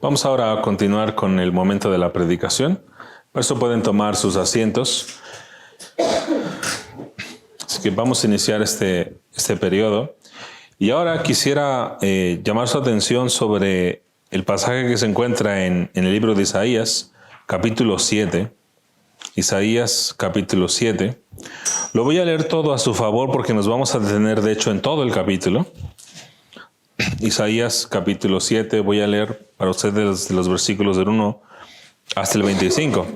Vamos ahora a continuar con el momento de la predicación. Por eso pueden tomar sus asientos. Así que vamos a iniciar este periodo. Y ahora quisiera llamar su atención sobre el pasaje que se encuentra en el libro de Isaías, capítulo 7. Isaías, capítulo 7. Lo voy a leer todo a su favor porque nos vamos a detener, de hecho, en todo el capítulo. Isaías, capítulo 7. Voy a leer para ustedes los versículos del 1 hasta el 25.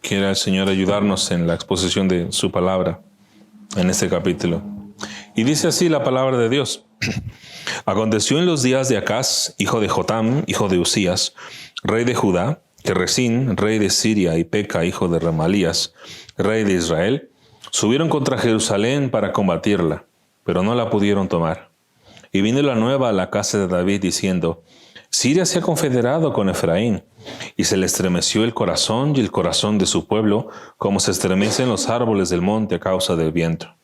Quiera el Señor ayudarnos en la exposición de su palabra en este capítulo. Y dice así la palabra de Dios. Aconteció en los días de Acaz, hijo de Jotam, hijo de Usías, rey de Judá, que Resín, rey de Siria, y Peca, hijo de Remalías, rey de Israel, subieron contra Jerusalén para combatirla, pero no la pudieron tomar. Y vino la nueva a la casa de David diciendo, Siria se ha confederado con Efraín, y se le estremeció el corazón y el corazón de su pueblo, como se estremecen los árboles del monte a causa del viento.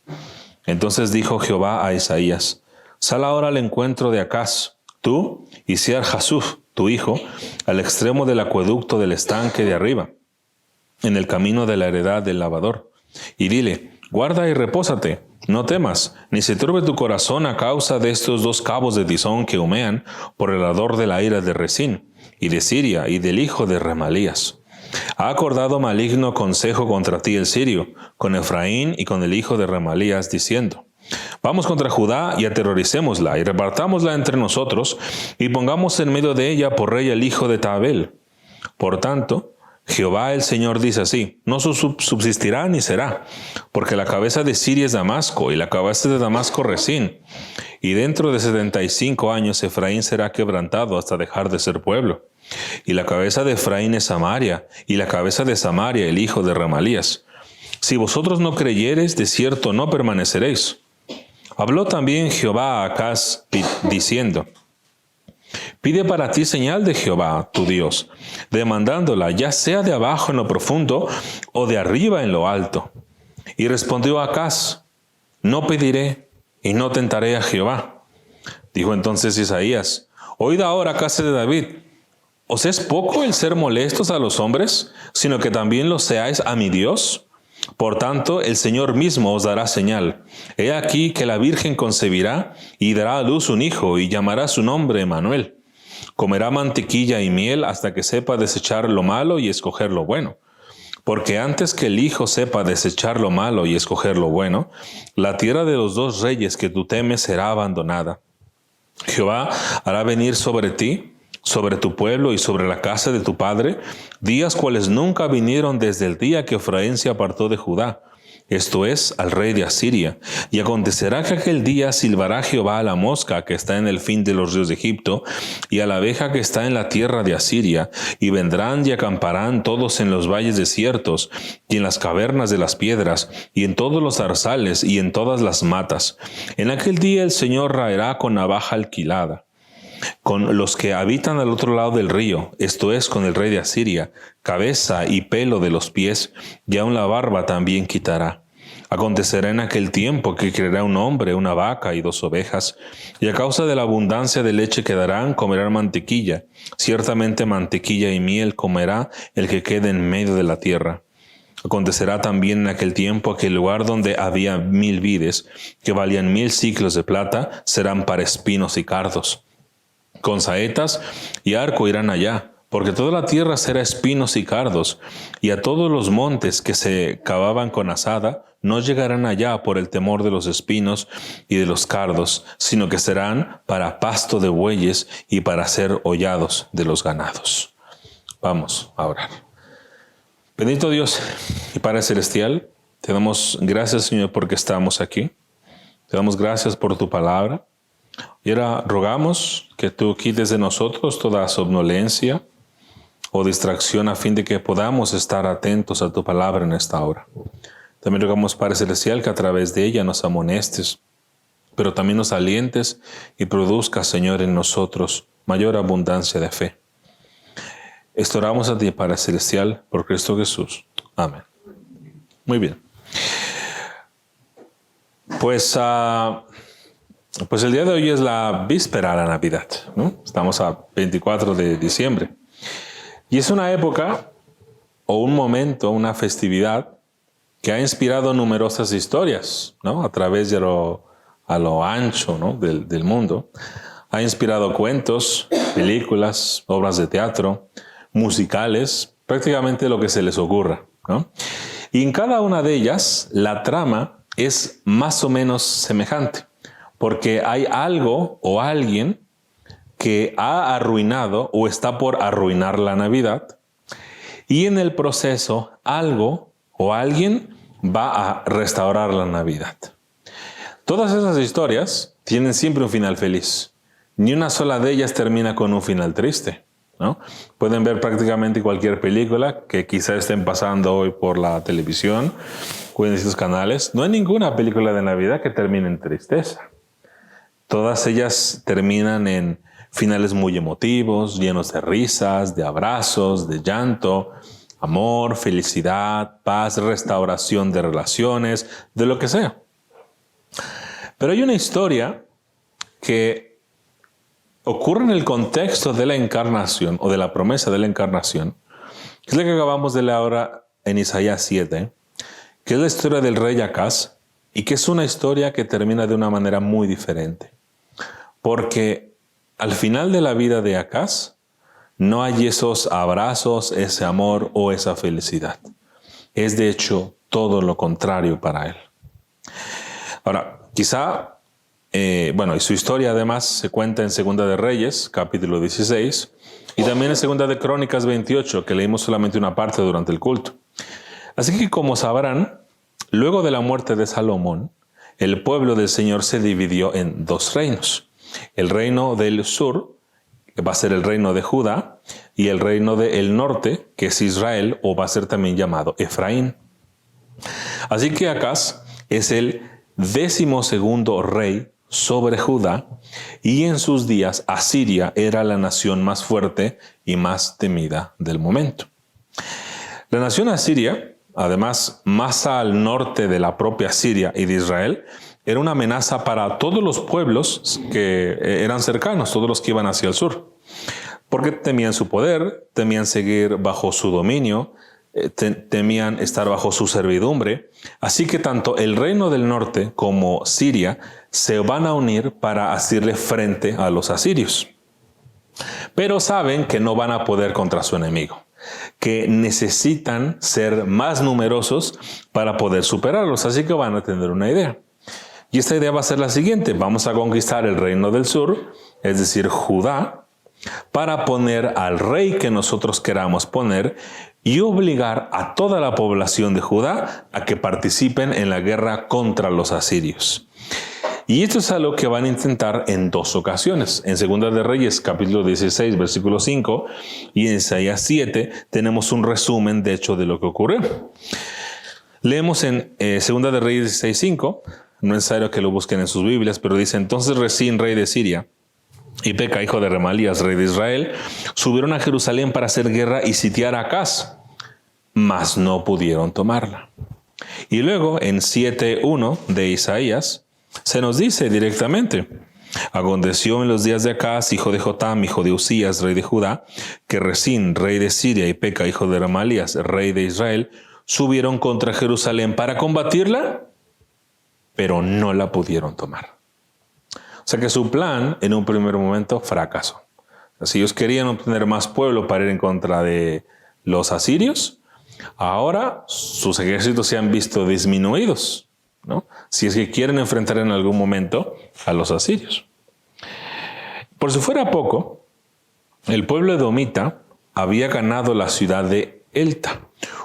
Entonces dijo Jehová a Isaías, sal ahora al encuentro de Acaz, tú y Sear Jasuf, tu hijo, al extremo del acueducto del estanque de arriba, en el camino de la heredad del lavador, y dile, guarda y repósate, no temas, ni se turbe tu corazón a causa de estos dos cabos de tizón que humean por el ardor de la ira de Resín, y de Siria, y del hijo de Remalías. Ha acordado maligno consejo contra ti el sirio, con Efraín y con el hijo de Remalías, diciendo, vamos contra Judá y aterroricémosla, y repartámosla entre nosotros, y pongamos en medio de ella por rey el hijo de Tabel. Por tanto, Jehová el Señor dice así, no subsistirá ni será, porque la cabeza de Siria es Damasco, y la cabeza de Damasco Resín, y dentro de 75 años Efraín será quebrantado hasta dejar de ser pueblo. Y la cabeza de Efraín es Samaria, y la cabeza de Samaria el hijo de Remalías. Si vosotros no creyereis, de cierto no permaneceréis. Habló también Jehová a Acaz, diciendo, pide para ti señal de Jehová, tu Dios, demandándola, ya sea de abajo en lo profundo, o de arriba en lo alto. Y respondió Acaz, no pediré, y no tentaré a Jehová. Dijo entonces Isaías, oíd ahora, casa de David, ¿os es poco el ser molestos a los hombres, sino que también lo seáis a mi Dios? Por tanto, el Señor mismo os dará señal. He aquí que la Virgen concebirá y dará a luz un hijo, y llamará su nombre Emmanuel. Comerá mantequilla y miel hasta que sepa desechar lo malo y escoger lo bueno. Porque antes que el hijo sepa desechar lo malo y escoger lo bueno, la tierra de los dos reyes que tú temes será abandonada. Jehová hará venir sobre ti, sobre tu pueblo y sobre la casa de tu padre, días cuales nunca vinieron desde el día que Efraín se apartó de Judá, esto es, al rey de Asiria. Y acontecerá que aquel día silbará Jehová a la mosca que está en el fin de los ríos de Egipto, y a la abeja que está en la tierra de Asiria, y vendrán y acamparán todos en los valles desiertos, y en las cavernas de las piedras, y en todos los zarzales, y en todas las matas. En aquel día el Señor raerá con navaja alquilada con los que habitan al otro lado del río, esto es, con el rey de Asiria, cabeza y pelo de los pies, y aun la barba también quitará. Acontecerá en aquel tiempo que criará un hombre, una vaca y 2 ovejas, y a causa de la abundancia de leche que darán, comerán mantequilla. Ciertamente mantequilla y miel comerá el que quede en medio de la tierra. Acontecerá también en aquel tiempo que el lugar donde había 1000 vides, que valían 1000 siclos de plata, serán para espinos y cardos. Con saetas y arco irán allá, porque toda la tierra será espinos y cardos, y a todos los montes que se cavaban con azada no llegarán allá por el temor de los espinos y de los cardos, sino que serán para pasto de bueyes y para ser hollados de los ganados. Vamos a orar. Bendito Dios y Padre Celestial, te damos gracias, Señor, porque estamos aquí. Te damos gracias por tu palabra. Y ahora rogamos que tú quites de nosotros toda somnolencia o distracción a fin de que podamos estar atentos a tu palabra en esta hora. También rogamos, Padre Celestial, que a través de ella nos amonestes, pero también nos alientes y produzca, Señor, en nosotros mayor abundancia de fe. Esto oramos a ti, Padre Celestial, por Cristo Jesús. Amén. Muy bien. Pues Pues el día de hoy es la víspera de la Navidad, ¿no? Estamos a 24 de diciembre. Y es una época o un momento, una festividad que ha inspirado numerosas historias, ¿no? A través de a lo ancho, ¿no? del mundo. Ha inspirado cuentos, películas, obras de teatro, musicales, prácticamente lo que se les ocurra, ¿no? Y en cada una de ellas, la trama es más o menos semejante, porque hay algo o alguien que ha arruinado o está por arruinar la Navidad, y en el proceso algo o alguien va a restaurar la Navidad. Todas esas historias tienen siempre un final feliz. Ni una sola de ellas termina con un final triste, ¿no? Pueden ver prácticamente cualquier película que quizá estén pasando hoy por la televisión o en estos canales. No hay ninguna película de Navidad que termine en tristeza. Todas ellas terminan en finales muy emotivos, llenos de risas, de abrazos, de llanto, amor, felicidad, paz, restauración de relaciones, de lo que sea. Pero hay una historia que ocurre en el contexto de la encarnación o de la promesa de la encarnación, que es la que acabamos de leer ahora en Isaías 7, que es la historia del rey Acaz, y que es una historia que termina de una manera muy diferente. Porque al final de la vida de Acaz no hay esos abrazos, ese amor o esa felicidad. Es de hecho todo lo contrario para él. Ahora, quizá, y su historia además se cuenta en Segunda de Reyes, capítulo 16, y también en Segunda de Crónicas 28, que leímos solamente una parte durante el culto. Así que como sabrán, luego de la muerte de Salomón, el pueblo del Señor se dividió en dos reinos. El reino del sur, que va a ser el reino de Judá, y el reino del norte, que es Israel, o va a ser también llamado Efraín. Así que Acaz es el 12º rey sobre Judá, y en sus días Asiria era la nación más fuerte y más temida del momento. La nación asiria, además más al norte de la propia Siria y de Israel, era una amenaza para todos los pueblos que eran cercanos, todos los que iban hacia el sur, porque temían su poder, temían seguir bajo su dominio, temían estar bajo su servidumbre. Así que tanto el reino del norte como Siria se van a unir para hacerle frente a los asirios. Pero saben que no van a poder contra su enemigo, que necesitan ser más numerosos para poder superarlos. Así que van a tener una idea. Y esta idea va a ser la siguiente: vamos a conquistar el reino del sur, es decir, Judá, para poner al rey que nosotros queramos poner y obligar a toda la población de Judá a que participen en la guerra contra los asirios. Y esto es algo que van a intentar en dos ocasiones. En Segunda de Reyes, capítulo 16, versículo 5, y en Isaías 7 tenemos un resumen, de hecho, de lo que ocurrió. Leemos en Segunda de Reyes 16, 5, no es necesario que lo busquen en sus Biblias, pero dice: entonces Resín, rey de Siria, y Peca, hijo de Remalías, rey de Israel, subieron a Jerusalén para hacer guerra y sitiar a Acaz, mas no pudieron tomarla. Y luego en 7:1 de Isaías se nos dice directamente: aconteció en los días de Acaz, hijo de Jotam, hijo de Usías, rey de Judá, que Resín, rey de Siria, y Peca, hijo de Remalías, rey de Israel, subieron contra Jerusalén para combatirla, pero no la pudieron tomar. O sea que su plan en un primer momento fracasó. Si ellos querían obtener más pueblo para ir en contra de los asirios, ahora sus ejércitos se han visto disminuidos, ¿no? Si es que quieren enfrentar en algún momento a los asirios. Por si fuera poco, el pueblo edomita había ganado la ciudad de Elta,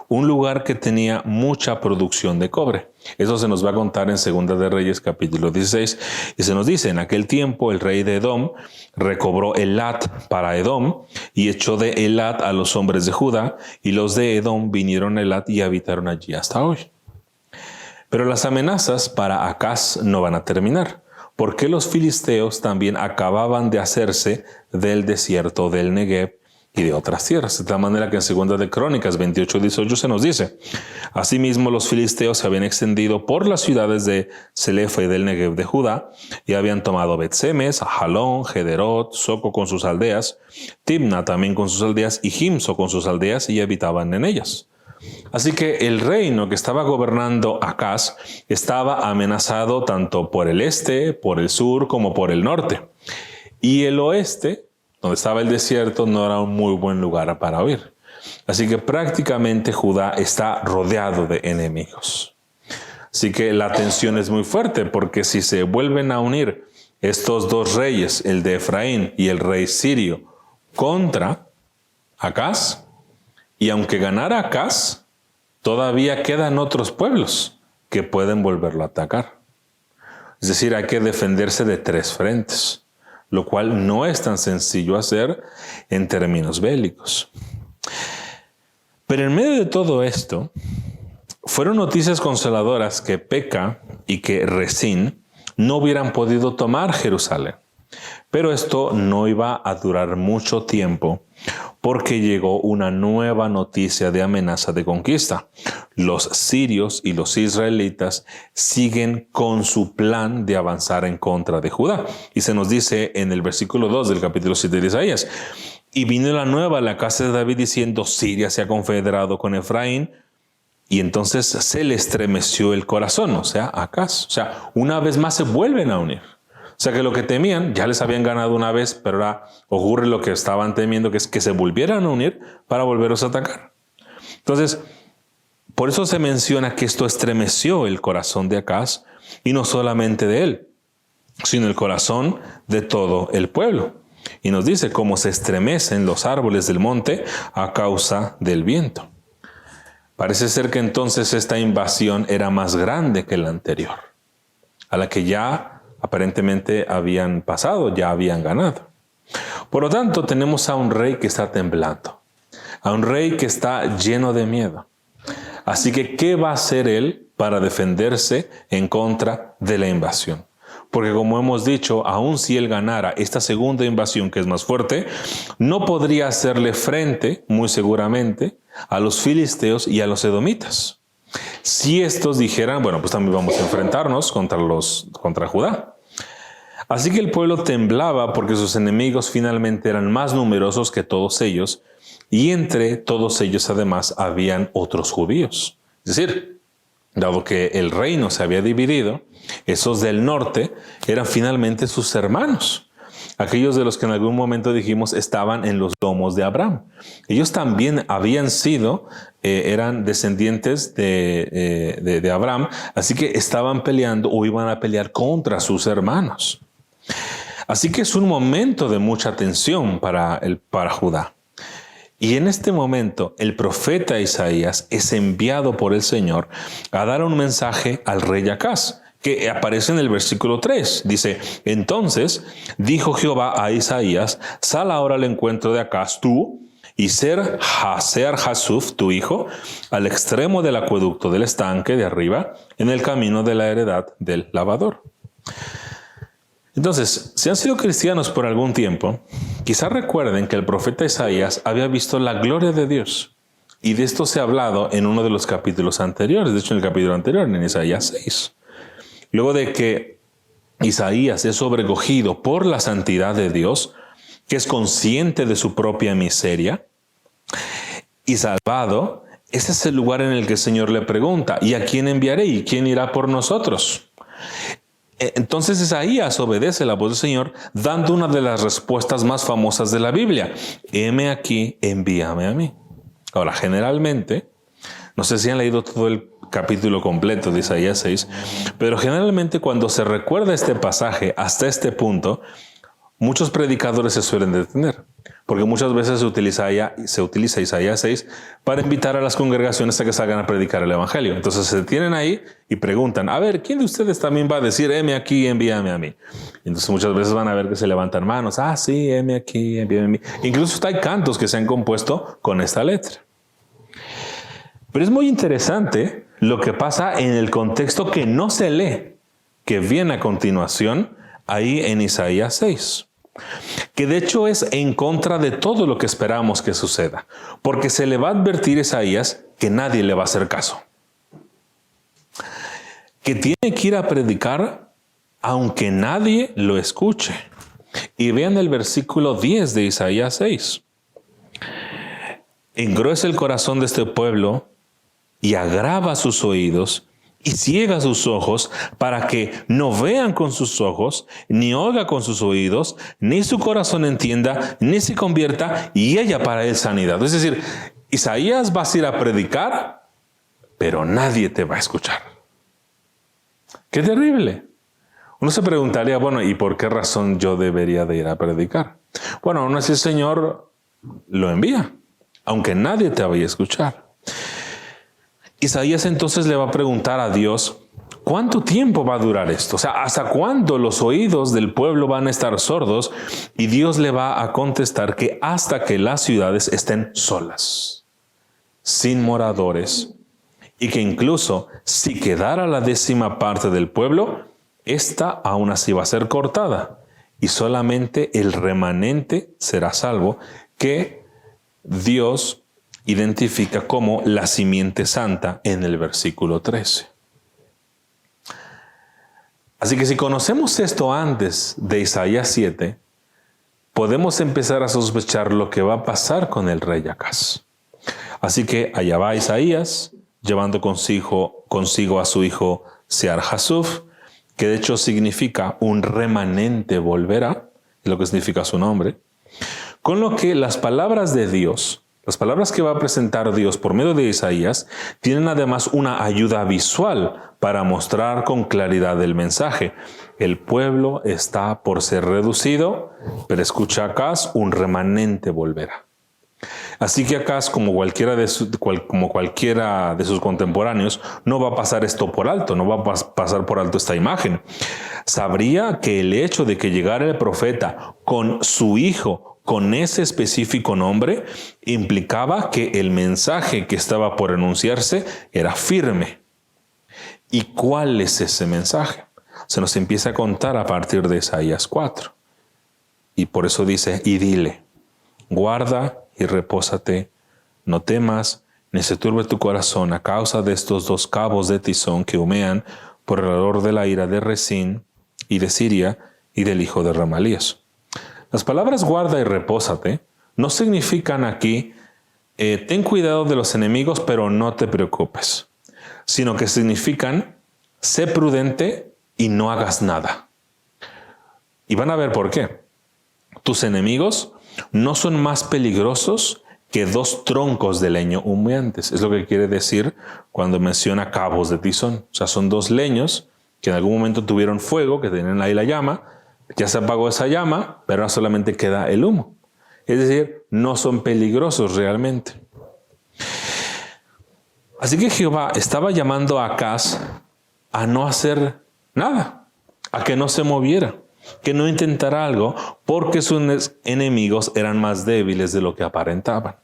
un lugar que tenía mucha producción de cobre. Eso se nos va a contar en Segunda de Reyes, capítulo 16. Y se nos dice: en aquel tiempo el rey de Edom recobró Elat para Edom y echó de Elat a los hombres de Judá, y los de Edom vinieron a Elat y habitaron allí hasta hoy. Pero las amenazas para Acaz no van a terminar, porque los filisteos también acababan de hacerse del desierto del Negev y de otras tierras. De tal manera que en 2 de Crónicas 28:18 se nos dice: asimismo los filisteos se habían extendido por las ciudades de Celefa y del Negev de Judá, y habían tomado Bet-Semes, Ajalón, Gederot, Soco con sus aldeas, Timna también con sus aldeas, y Gimso con sus aldeas, y habitaban en ellas. Así que el reino que estaba gobernando Acaz estaba amenazado tanto por el este, por el sur, como por el norte. Y el oeste, donde estaba el desierto, no era un muy buen lugar para huir. Así que prácticamente Judá está rodeado de enemigos. Así que la tensión es muy fuerte, porque si se vuelven a unir estos dos reyes, el de Efraín y el rey sirio, contra Acaz, y aunque ganara Acaz, todavía quedan otros pueblos que pueden volverlo a atacar. Es decir, hay que defenderse de 3 frentes, lo cual no es tan sencillo hacer en términos bélicos. Pero en medio de todo esto, fueron noticias consoladoras que Peca y que Resín no hubieran podido tomar Jerusalén. Pero esto no iba a durar mucho tiempo, porque llegó una nueva noticia de amenaza de conquista. Los sirios y los israelitas siguen con su plan de avanzar en contra de Judá. Y se nos dice en el versículo 2 del capítulo 7 de Isaías: y vino la nueva a la casa de David diciendo: Siria se ha confederado con Efraín. Y entonces se le estremeció el corazón, o sea, Acaz. O sea, una vez más se vuelven a unir. O sea que lo que temían, ya les habían ganado una vez, pero ahora ocurre lo que estaban temiendo, que es que se volvieran a unir para volverlos a atacar. Entonces, por eso se menciona que esto estremeció el corazón de Acaz, y no solamente de él, sino el corazón de todo el pueblo. Y nos dice cómo se estremecen los árboles del monte a causa del viento. Parece ser que entonces esta invasión era más grande que la anterior, a la que ya aparentemente habían pasado, ya habían ganado. Por lo tanto, tenemos a un rey que está temblando, a un rey que está lleno de miedo. Así que, ¿qué va a hacer él para defenderse en contra de la invasión? Porque como hemos dicho, aun si él ganara esta segunda invasión, que es más fuerte, no podría hacerle frente, muy seguramente, a los filisteos y a los edomitas. Si estos dijeran: bueno, pues también vamos a enfrentarnos contra Judá. Así que el pueblo temblaba, porque sus enemigos finalmente eran más numerosos que todos ellos, y entre todos ellos además habían otros judíos. Es decir, dado que el reino se había dividido, esos del norte eran finalmente sus hermanos, aquellos de los que en algún momento dijimos estaban en los lomos de Abraham. Ellos también habían sido, eran descendientes de Abraham, así que estaban peleando o iban a pelear contra sus hermanos. Así que es un momento de mucha tensión para Judá. Y en este momento el profeta Isaías es enviado por el Señor a dar un mensaje al rey Acaz, que aparece en el versículo 3. Dice: entonces dijo Jehová a Isaías: sal ahora al encuentro de Acaz tú y Ser Hasuf, tu hijo, al extremo del acueducto del estanque de arriba, en el camino de la heredad del lavador. Entonces, si han sido cristianos por algún tiempo, quizás recuerden que el profeta Isaías había visto la gloria de Dios. Y de esto se ha hablado en uno de los capítulos anteriores, de hecho en el capítulo anterior, en Isaías 6. Luego de que Isaías es sobrecogido por la santidad de Dios, que es consciente de su propia miseria, y salvado, ese es el lugar en el que el Señor le pregunta: ¿y a quién enviaré? ¿Y quién irá por nosotros? Entonces Isaías obedece la voz del Señor, dando una de las respuestas más famosas de la Biblia: heme aquí, envíame a mí. Ahora, generalmente, no sé si han leído todo el capítulo completo de Isaías 6, pero generalmente cuando se recuerda este pasaje hasta este punto, muchos predicadores se suelen detener, porque muchas veces se utiliza Isaías 6 para invitar a las congregaciones a que salgan a predicar el Evangelio. Entonces se detienen ahí y preguntan: a ver, ¿quién de ustedes también va a decir heme aquí, envíame a mí? Y entonces muchas veces van a ver que se levantan manos: ah, sí, heme aquí, envíame a mí. Incluso hay cantos que se han compuesto con esta letra. Pero es muy interesante lo que pasa en el contexto que no se lee, que viene a continuación ahí en Isaías 6. que de hecho es en contra de todo lo que esperamos que suceda, porque se le va a advertir a Isaías que nadie le va a hacer caso, que tiene que ir a predicar aunque nadie lo escuche. Y vean el versículo 10 de Isaías 6. Engruesa el corazón de este pueblo y agrava sus oídos y ciega sus ojos para que no vean con sus ojos, ni oiga con sus oídos, ni su corazón entienda, ni se convierta y haya para él sanidad. Es decir, Isaías, vas a ir a predicar, pero nadie te va a escuchar. ¡Qué terrible! Uno se preguntaría, bueno, ¿y por qué razón yo debería de ir a predicar? Bueno, aún así el Señor lo envía, aunque nadie te vaya a escuchar. Isaías entonces le va a preguntar a Dios, ¿cuánto tiempo va a durar esto? O sea, ¿hasta cuándo los oídos del pueblo van a estar sordos? Y Dios le va a contestar que hasta que las ciudades estén solas, sin moradores, y que incluso si quedara la 10ª parte del pueblo, esta aún así va a ser cortada, y solamente el remanente será salvo, que Dios identifica como la simiente santa en el versículo 13. Así que si conocemos esto antes de Isaías 7, podemos empezar a sospechar lo que va a pasar con el rey Acaz. Así que allá va Isaías, llevando consigo a su hijo Sear-Jasub, que de hecho significa un remanente volverá, es lo que significa su nombre, con lo que las palabras de Dios, las palabras que va a presentar Dios por medio de Isaías, tienen además una ayuda visual para mostrar con claridad el mensaje. El pueblo está por ser reducido, pero escucha Acaz, un remanente volverá. Así que Acaz, como cualquiera de sus contemporáneos, no va a pasar esto por alto, no va a pasar por alto esta imagen. Sabría que el hecho de que llegara el profeta con su hijo, con ese específico nombre, implicaba que el mensaje que estaba por enunciarse era firme. ¿Y cuál es ese mensaje? Se nos empieza a contar a partir de Isaías 4. Y por eso dice, y dile, guarda y repósate, no temas, ni se turbe tu corazón a causa de estos 2 cabos de tizón que humean por el ardor de la ira de Rezín y de Siria y del hijo de Remalías. Las palabras guarda y repósate no significan aquí ten cuidado de los enemigos pero no te preocupes, sino que significan sé prudente y no hagas nada. Y van a ver por qué. Tus enemigos no son más peligrosos que 2 troncos de leño humeantes. Es lo que quiere decir cuando menciona cabos de tizón. O sea, son 2 leños que en algún momento tuvieron fuego, que tenían ahí la llama. Ya se apagó esa llama, pero ahora solamente queda el humo. Es decir, no son peligrosos realmente. Así que Jehová estaba llamando a Acaz a no hacer nada, a que no se moviera, que no intentara algo, porque sus enemigos eran más débiles de lo que aparentaban.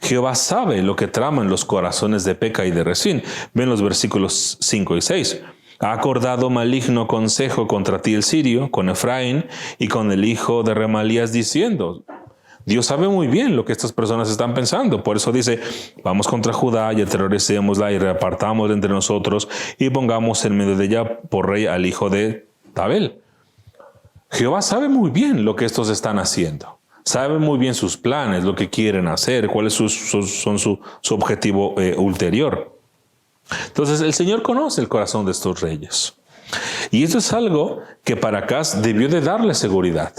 Jehová sabe lo que traman los corazones de Peca y de Rezín. Ven los versículos 5 y 6. Ha acordado maligno consejo contra ti el sirio, con Efraín y con el hijo de Remalías, diciendo, Dios sabe muy bien lo que estas personas están pensando. Por eso dice, vamos contra Judá y aterroricémosla y repartámosla entre nosotros y pongamos en medio de ella por rey al hijo de Tabel. Jehová sabe muy bien lo que estos están haciendo. Sabe muy bien sus planes, lo que quieren hacer, cuál es su objetivo ulterior. Entonces el Señor conoce el corazón de estos reyes. Y esto es algo que para Acaz debió de darle seguridad.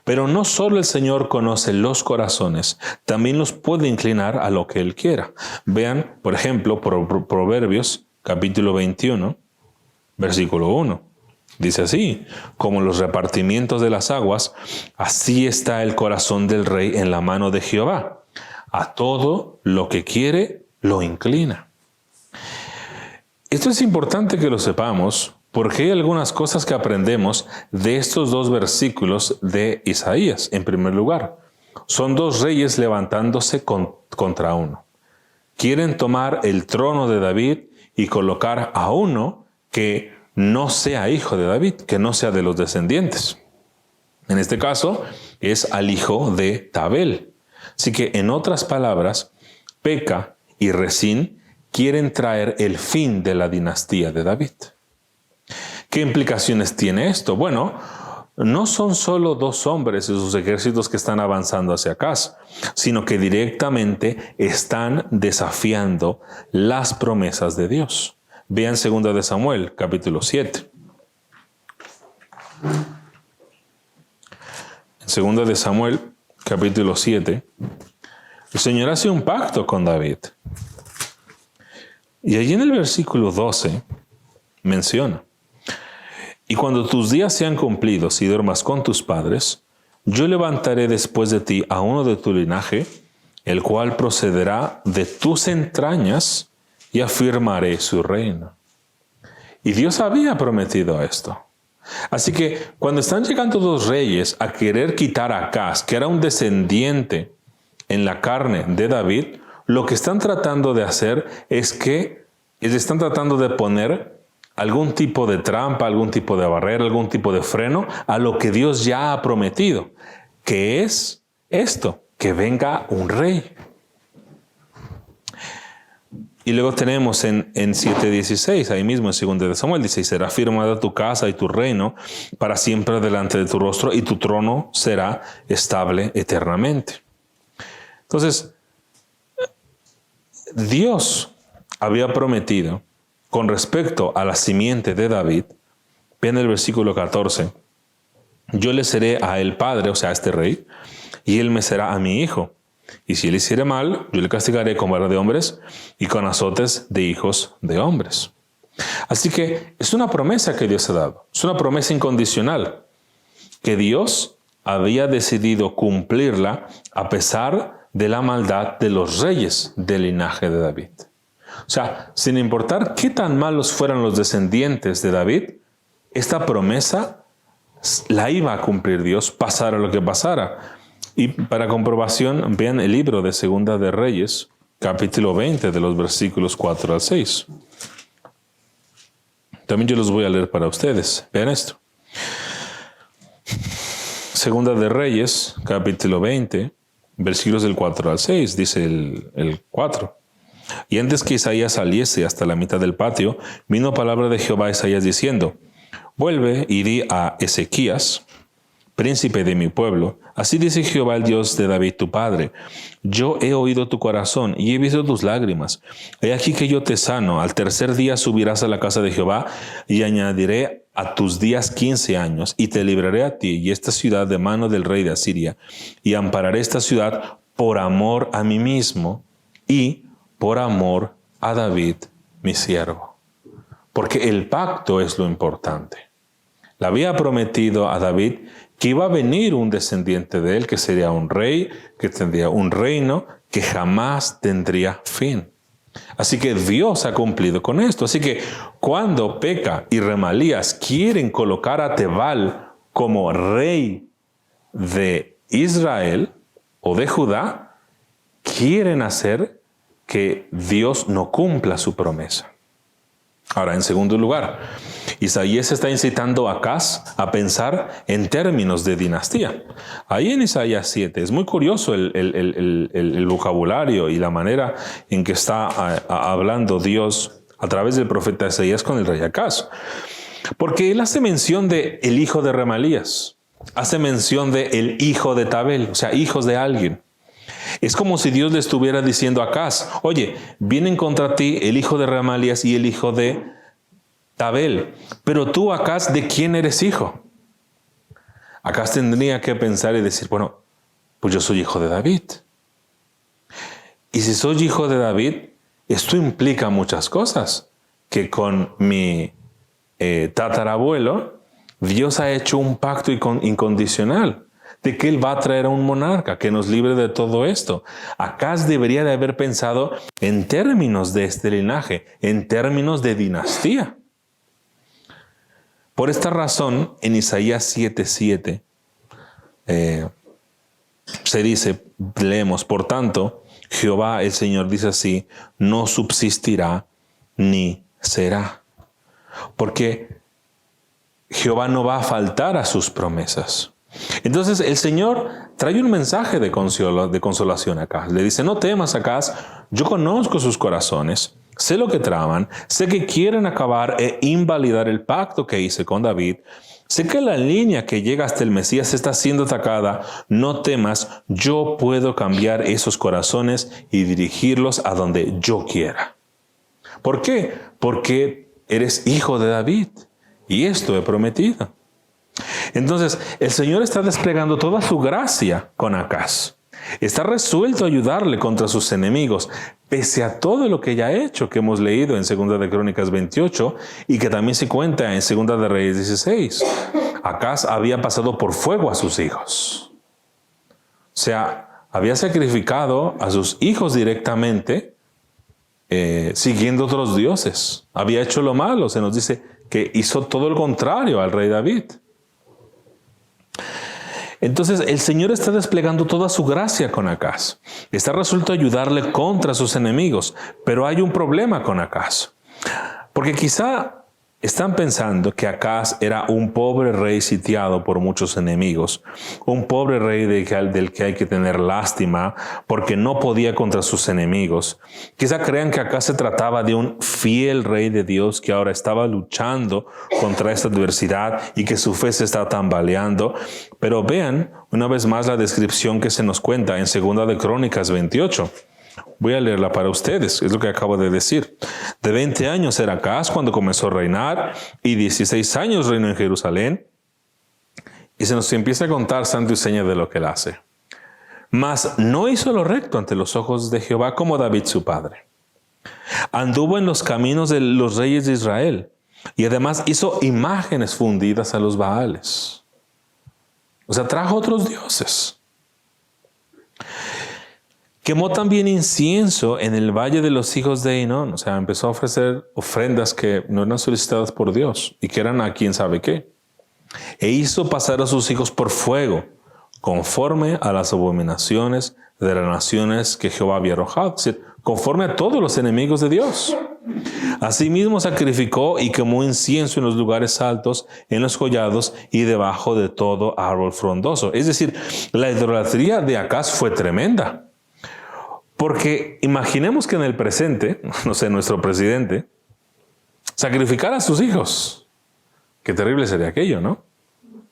Pero no solo el Señor conoce los corazones, también los puede inclinar a lo que Él quiera. Vean, por ejemplo, Proverbios, capítulo 21, versículo 1. Dice así, como los repartimientos de las aguas, así está el corazón del rey en la mano de Jehová. A todo lo que quiere, lo inclina. Esto es importante que lo sepamos porque hay algunas cosas que aprendemos de estos 2 versículos de Isaías. En primer lugar, son 2 reyes levantándose contra uno. Quieren tomar el trono de David y colocar a uno que no sea hijo de David, que no sea de los descendientes. En este caso es al hijo de Tabel. Así que en otras palabras, Peca y Resín quieren traer el fin de la dinastía de David. ¿Qué implicaciones tiene esto? Bueno, no son solo dos hombres y sus ejércitos que están avanzando hacia Acaz, sino que directamente están desafiando las promesas de Dios. Vean 2 de Samuel, capítulo 7. En 2 de Samuel, capítulo 7, el Señor hace un pacto con David. Y allí en el versículo 12 menciona: y cuando tus días sean cumplidos y duermas con tus padres, yo levantaré después de ti a uno de tu linaje, el cual procederá de tus entrañas, y afirmaré su reino. Y Dios había prometido esto. Así que cuando están llegando dos reyes a querer quitar a Acaz, que era un descendiente en la carne de David, lo que están tratando de hacer es que están tratando de poner algún tipo de trampa, algún tipo de barrera, algún tipo de freno a lo que Dios ya ha prometido, que es esto, que venga un rey. Y luego tenemos en 7:16, ahí mismo en 2 de Samuel, dice: y será firmada tu casa y tu reino para siempre delante de tu rostro, y tu trono será estable eternamente. Entonces, Dios había prometido con respecto a la simiente de David, viene el versículo 14, yo le seré a él padre, o sea, a este rey, y él me será a mi hijo. Y si él hiciere mal, yo le castigaré con vara de hombres y con azotes de hijos de hombres. Así que es una promesa que Dios ha dado. Es una promesa incondicional, que Dios había decidido cumplirla a pesar de la maldad de los reyes del linaje de David. O sea, sin importar qué tan malos fueran los descendientes de David, esta promesa la iba a cumplir Dios, pasara lo que pasara. Y para comprobación, vean el libro de 2 de Reyes, capítulo 20, de los versículos 4 al 6. También yo los voy a leer para ustedes. Vean esto. 2 de Reyes, capítulo 20, versículos del 4 al 6, dice el 4. Y antes que Isaías saliese hasta la mitad del patio, vino palabra de Jehová a Isaías diciendo: vuelve y di a Ezequías, príncipe de mi pueblo, así dice Jehová, el Dios de David tu padre: yo he oído tu corazón y he visto tus lágrimas. He aquí que yo te sano. Al tercer día subirás a la casa de Jehová, y añadiré a tus días 15 años, y te libraré a ti y esta ciudad de mano del rey de Asiria, y ampararé esta ciudad por amor a mí mismo y por amor a David, mi siervo. Porque el pacto es lo importante. Le había prometido a David que iba a venir un descendiente de él, que sería un rey, que tendría un reino que jamás tendría fin. Así que Dios ha cumplido con esto. Así que cuando Peca y Remalías quieren colocar a Tebal como rey de Israel o de Judá, quieren hacer que Dios no cumpla su promesa. Ahora, en segundo lugar, Isaías está incitando a Acaz a pensar en términos de dinastía. Ahí en Isaías 7 es muy curioso el vocabulario y la manera en que está hablando Dios a través del profeta Isaías con el rey Acaz. Porque él hace mención de el hijo de Remalías, hace mención de el hijo de Tabel, o sea, hijos de alguien. Es como si Dios le estuviera diciendo a Acaz: oye, vienen contra ti el hijo de Remalías y el hijo de Tabel, pero tú, Acaz, ¿de quién eres hijo? Acaz tendría que pensar y decir: bueno, pues yo soy hijo de David. Y si soy hijo de David, esto implica muchas cosas. Que con mi tatarabuelo, Dios ha hecho un pacto incondicional de que Él va a traer a un monarca que nos libre de todo esto. Acaz debería de haber pensado en términos de este linaje, en términos de dinastía. Por esta razón, en Isaías 7:7 se dice, leemos: por tanto, Jehová el Señor dice así: no subsistirá ni será. Porque Jehová no va a faltar a sus promesas. Entonces el Señor trae un mensaje de consolación a Acaz. Le dice, no temas, Acaz, yo conozco sus corazones, sé lo que traman, sé que quieren acabar e invalidar el pacto que hice con David. Sé que la línea que llega hasta el Mesías está siendo atacada. No temas, yo puedo cambiar esos corazones y dirigirlos a donde yo quiera. ¿Por qué? Porque eres hijo de David y esto he prometido. Entonces, el Señor está desplegando toda su gracia con Acaz. Está resuelto a ayudarle contra sus enemigos, pese a todo lo que ya ha hecho, que hemos leído en 2 de Crónicas 28 y que también se cuenta en 2 de Reyes 16. Acaz había pasado por fuego a sus hijos. O sea, había sacrificado a sus hijos directamente siguiendo otros dioses. Había hecho lo malo. Se nos dice que hizo todo lo contrario al rey David. Entonces el Señor está desplegando toda su gracia con Acaz. Está resuelto a ayudarle contra sus enemigos, pero hay un problema con Acaz. Porque quizá están pensando que Acaz era un pobre rey sitiado por muchos enemigos, un pobre rey del que hay que tener lástima porque no podía contra sus enemigos. Quizá crean que Acaz se trataba de un fiel rey de Dios que ahora estaba luchando contra esta adversidad y que su fe se está tambaleando. Pero vean una vez más la descripción que se nos cuenta en 2 de Crónicas 28. Voy a leerla para ustedes, es lo que acabo de decir. De 20 años era Acaz cuando comenzó a reinar y 16 años reinó en Jerusalén. Y se nos empieza a contar santo y seña de lo que él hace. Mas no hizo lo recto ante los ojos de Jehová como David su padre. Anduvo en los caminos de los reyes de Israel y además hizo imágenes fundidas a los Baales. O sea, trajo otros dioses. Quemó también incienso en el valle de los hijos de Hinón. O sea, empezó a ofrecer ofrendas que no eran solicitadas por Dios y que eran a quién sabe qué. E hizo pasar a sus hijos por fuego, conforme a las abominaciones de las naciones que Jehová había arrojado. Es decir, conforme a todos los enemigos de Dios. Asimismo sacrificó y quemó incienso en los lugares altos, en los collados y debajo de todo árbol frondoso. Es decir, la idolatría de Acaz fue tremenda. Porque imaginemos que en el presente, no sé, nuestro presidente sacrificara a sus hijos. Qué terrible sería aquello, ¿no?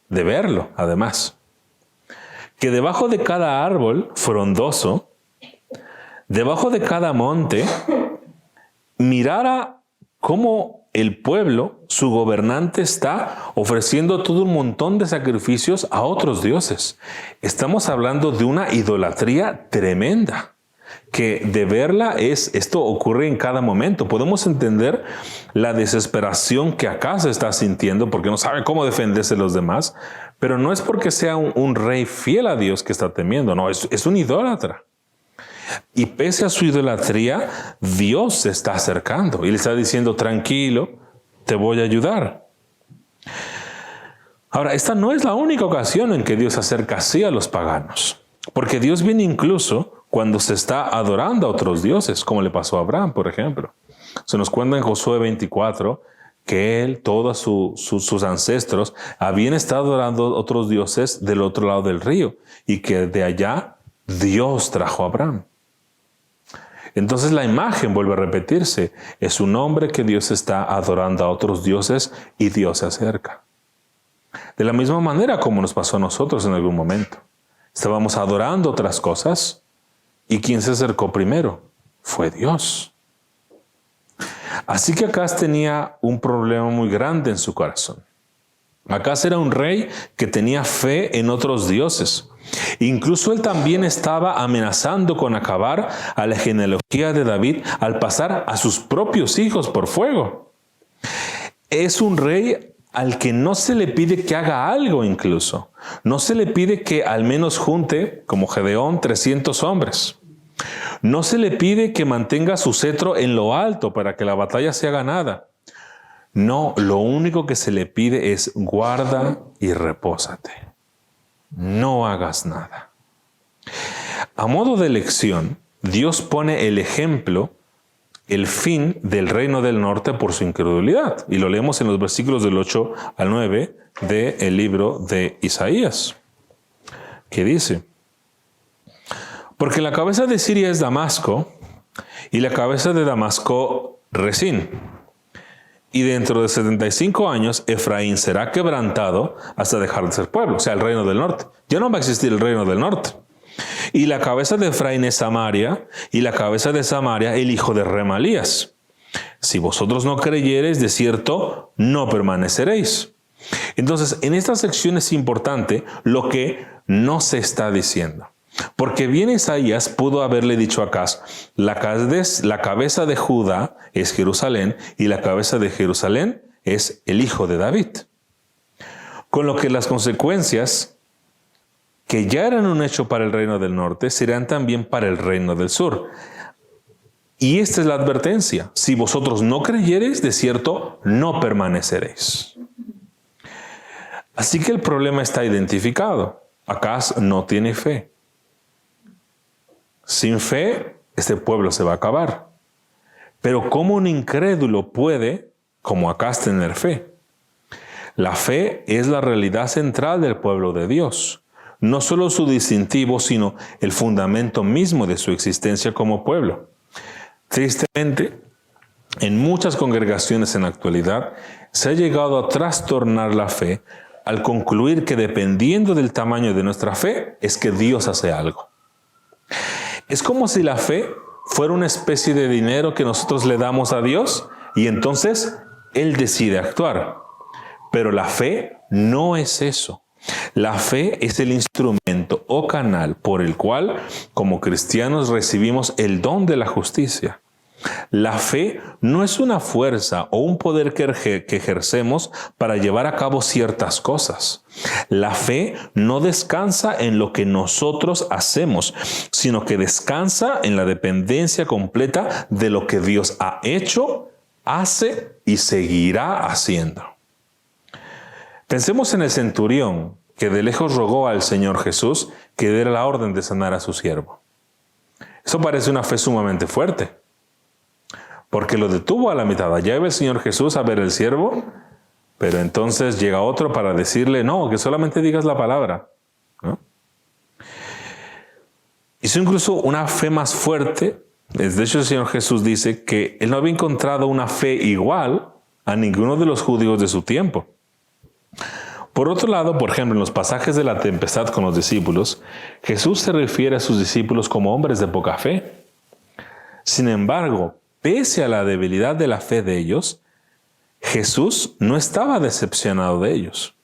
De verlo, además. Que debajo de cada árbol frondoso, debajo de cada monte, mirara cómo el pueblo, su gobernante, está ofreciendo todo un montón de sacrificios a otros dioses. Estamos hablando de una idolatría tremenda. Que de verla esto ocurre en cada momento. Podemos entender la desesperación que Acaz está sintiendo porque no sabe cómo defenderse de los demás, pero no es porque sea un rey fiel a Dios que está temiendo, no, es un idólatra. Y pese a su idolatría, Dios se está acercando y le está diciendo, tranquilo, te voy a ayudar. Ahora, esta no es la única ocasión en que Dios se acerca así a los paganos, porque Dios viene incluso cuando se está adorando a otros dioses, como le pasó a Abraham, por ejemplo. Se nos cuenta en Josué 24 que él, todos sus ancestros, habían estado adorando a otros dioses del otro lado del río y que de allá Dios trajo a Abraham. Entonces la imagen vuelve a repetirse. Es un hombre que Dios está adorando a otros dioses y Dios se acerca. De la misma manera como nos pasó a nosotros en algún momento. Estábamos adorando otras cosas. ¿Y quién se acercó primero? Fue Dios. Así que Acaz tenía un problema muy grande en su corazón. Acaz era un rey que tenía fe en otros dioses. Incluso él también estaba amenazando con acabar a la genealogía de David al pasar a sus propios hijos por fuego. Es un rey al que no se le pide que haga algo incluso. No se le pide que al menos junte, como Gedeón, 300 hombres. No se le pide que mantenga su cetro en lo alto para que la batalla sea ganada. No, lo único que se le pide es guarda y repósate. No hagas nada. A modo de lección, Dios pone el ejemplo, el fin del reino del norte por su incredulidad. Y lo leemos en los versículos del 8 al 9 del libro de Isaías. que dice: porque la cabeza de Siria es Damasco, y la cabeza de Damasco Resín. Y dentro de 75 años, Efraín será quebrantado hasta dejar de ser pueblo, o sea, el reino del norte. Ya no va a existir el reino del norte. Y la cabeza de Efraín es Samaria, y la cabeza de Samaria el hijo de Remalías. Si vosotros no creyereis, de cierto, no permaneceréis. Entonces, en esta sección es importante lo que no se está diciendo. Porque bien Isaías pudo haberle dicho a Acaz: la cabeza de Judá es Jerusalén, y la cabeza de Jerusalén es el hijo de David. Con lo que las consecuencias que ya eran un hecho para el reino del norte, serán también para el reino del sur. Y esta es la advertencia: si vosotros no creyereis, de cierto, no permaneceréis. Así que el problema está identificado. Acaz no tiene fe. Sin fe, este pueblo se va a acabar. Pero ¿cómo un incrédulo puede, como Acaz, tener fe? La fe es la realidad central del pueblo de Dios. No solo su distintivo, sino el fundamento mismo de su existencia como pueblo. Tristemente, en muchas congregaciones en la actualidad, se ha llegado a trastornar la fe al concluir que dependiendo del tamaño de nuestra fe, es que Dios hace algo. Es como si la fe fuera una especie de dinero que nosotros le damos a Dios y entonces Él decide actuar. Pero la fe no es eso. La fe es el instrumento o canal por el cual, como cristianos, recibimos el don de la justicia. La fe no es una fuerza o un poder que ejercemos para llevar a cabo ciertas cosas. La fe no descansa en lo que nosotros hacemos, sino que descansa en la dependencia completa de lo que Dios ha hecho, hace y seguirá haciendo. Pensemos en el centurión que de lejos rogó al Señor Jesús que diera la orden de sanar a su siervo. Eso parece una fe sumamente fuerte, porque lo detuvo a la mitad. Allá iba el Señor Jesús a ver el siervo, pero entonces llega otro para decirle: no, que solamente digas la palabra, ¿no? Hizo incluso una fe más fuerte. De hecho, el Señor Jesús dice que Él no había encontrado una fe igual a ninguno de los judíos de su tiempo. Por otro lado, por ejemplo, en los pasajes de la tempestad con los discípulos, Jesús se refiere a sus discípulos como hombres de poca fe. Sin embargo, pese a la debilidad de la fe de ellos, Jesús no estaba decepcionado de ellos.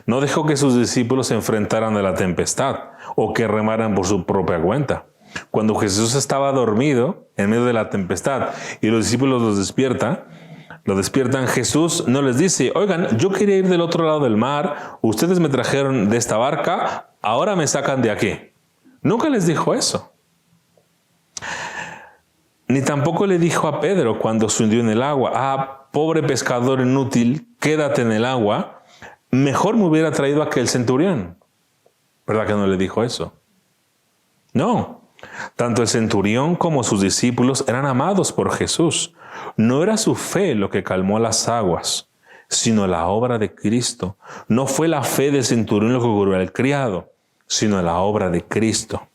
No dejó que sus discípulos se enfrentaran a la tempestad o que remaran por su propia cuenta. Cuando Jesús estaba dormido en medio de la tempestad y los discípulos lo despiertan, Jesús no les dice: oigan, yo quería ir del otro lado del mar, ustedes me trajeron de esta barca, ahora me sacan de aquí. Nunca les dijo eso. Ni tampoco le dijo a Pedro cuando se hundió en el agua: ah, pobre pescador inútil, quédate en el agua, mejor me hubiera traído aquel centurión. ¿Verdad que no le dijo eso? No. Tanto el centurión como sus discípulos eran amados por Jesús. No era su fe lo que calmó las aguas, sino la obra de Cristo. No fue la fe del centurión lo que curó al criado, sino la obra de Cristo.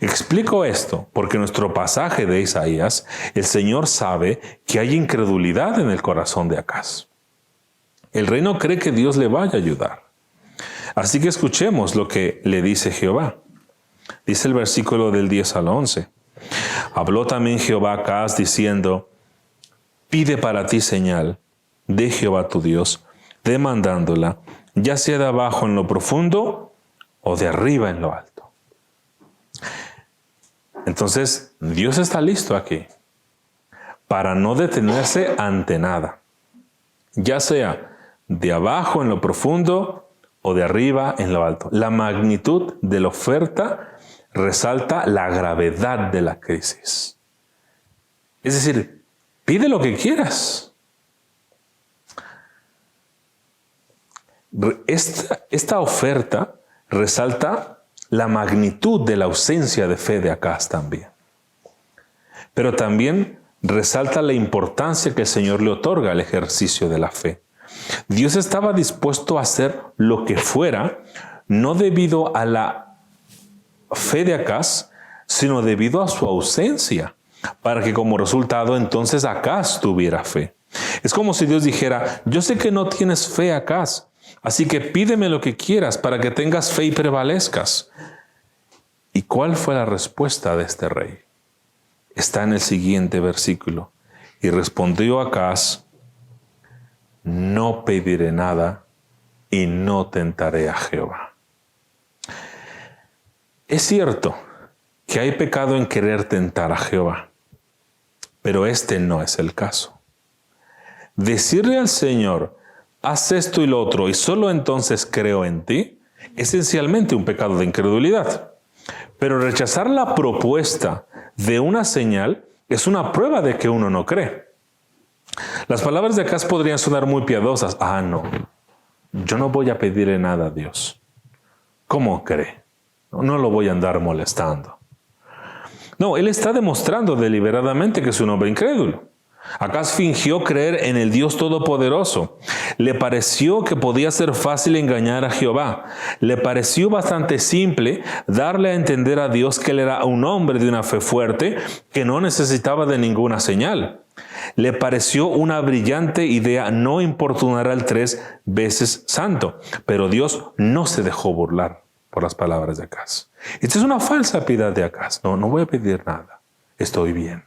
Explico esto porque en nuestro pasaje de Isaías, el Señor sabe que hay incredulidad en el corazón de Acaz. El rey no cree que Dios le vaya a ayudar. Así que escuchemos lo que le dice Jehová. Dice el versículo del 10 al 11. Habló también Jehová a Acaz diciendo: pide para ti señal de Jehová tu Dios, demandándola, ya sea de abajo en lo profundo o de arriba en lo alto. Entonces, Dios está listo aquí para no detenerse ante nada, ya sea de abajo en lo profundo o de arriba en lo alto. La magnitud de la oferta resalta la gravedad de la crisis. Es decir, pide lo que quieras. Esta oferta resalta la magnitud de la ausencia de fe de Acaz también. Pero también resalta la importancia que el Señor le otorga al ejercicio de la fe. Dios estaba dispuesto a hacer lo que fuera, no debido a la fe de Acaz, sino debido a su ausencia, para que como resultado entonces Acaz tuviera fe. Es como si Dios dijera, yo sé que no tienes fe, Acaz, así que pídeme lo que quieras para que tengas fe y prevalezcas. ¿Y cuál fue la respuesta de este rey? Está en el siguiente versículo. Y respondió Acaz, no pediré nada y no tentaré a Jehová. Es cierto que hay pecado en querer tentar a Jehová, pero este no es el caso. Decirle al Señor, haz esto y lo otro y solo entonces creo en ti, es esencialmente un pecado de incredulidad. Pero rechazar la propuesta de una señal es una prueba de que uno no cree. Las palabras de Acaz podrían sonar muy piadosas. No, yo no voy a pedirle nada a Dios. ¿Cómo cree? No lo voy a andar molestando. No, él está demostrando deliberadamente que es un hombre incrédulo. Acaz fingió creer en el Dios Todopoderoso. Le pareció que podía ser fácil engañar a Jehová. Le pareció bastante simple darle a entender a Dios que él era un hombre de una fe fuerte que no necesitaba de ninguna señal. Le pareció una brillante idea no importunar al 3 veces santo, pero Dios no se dejó burlar por las palabras de Acaz. Esta es una falsa piedad de Acaz. No voy a pedir nada. Estoy bien.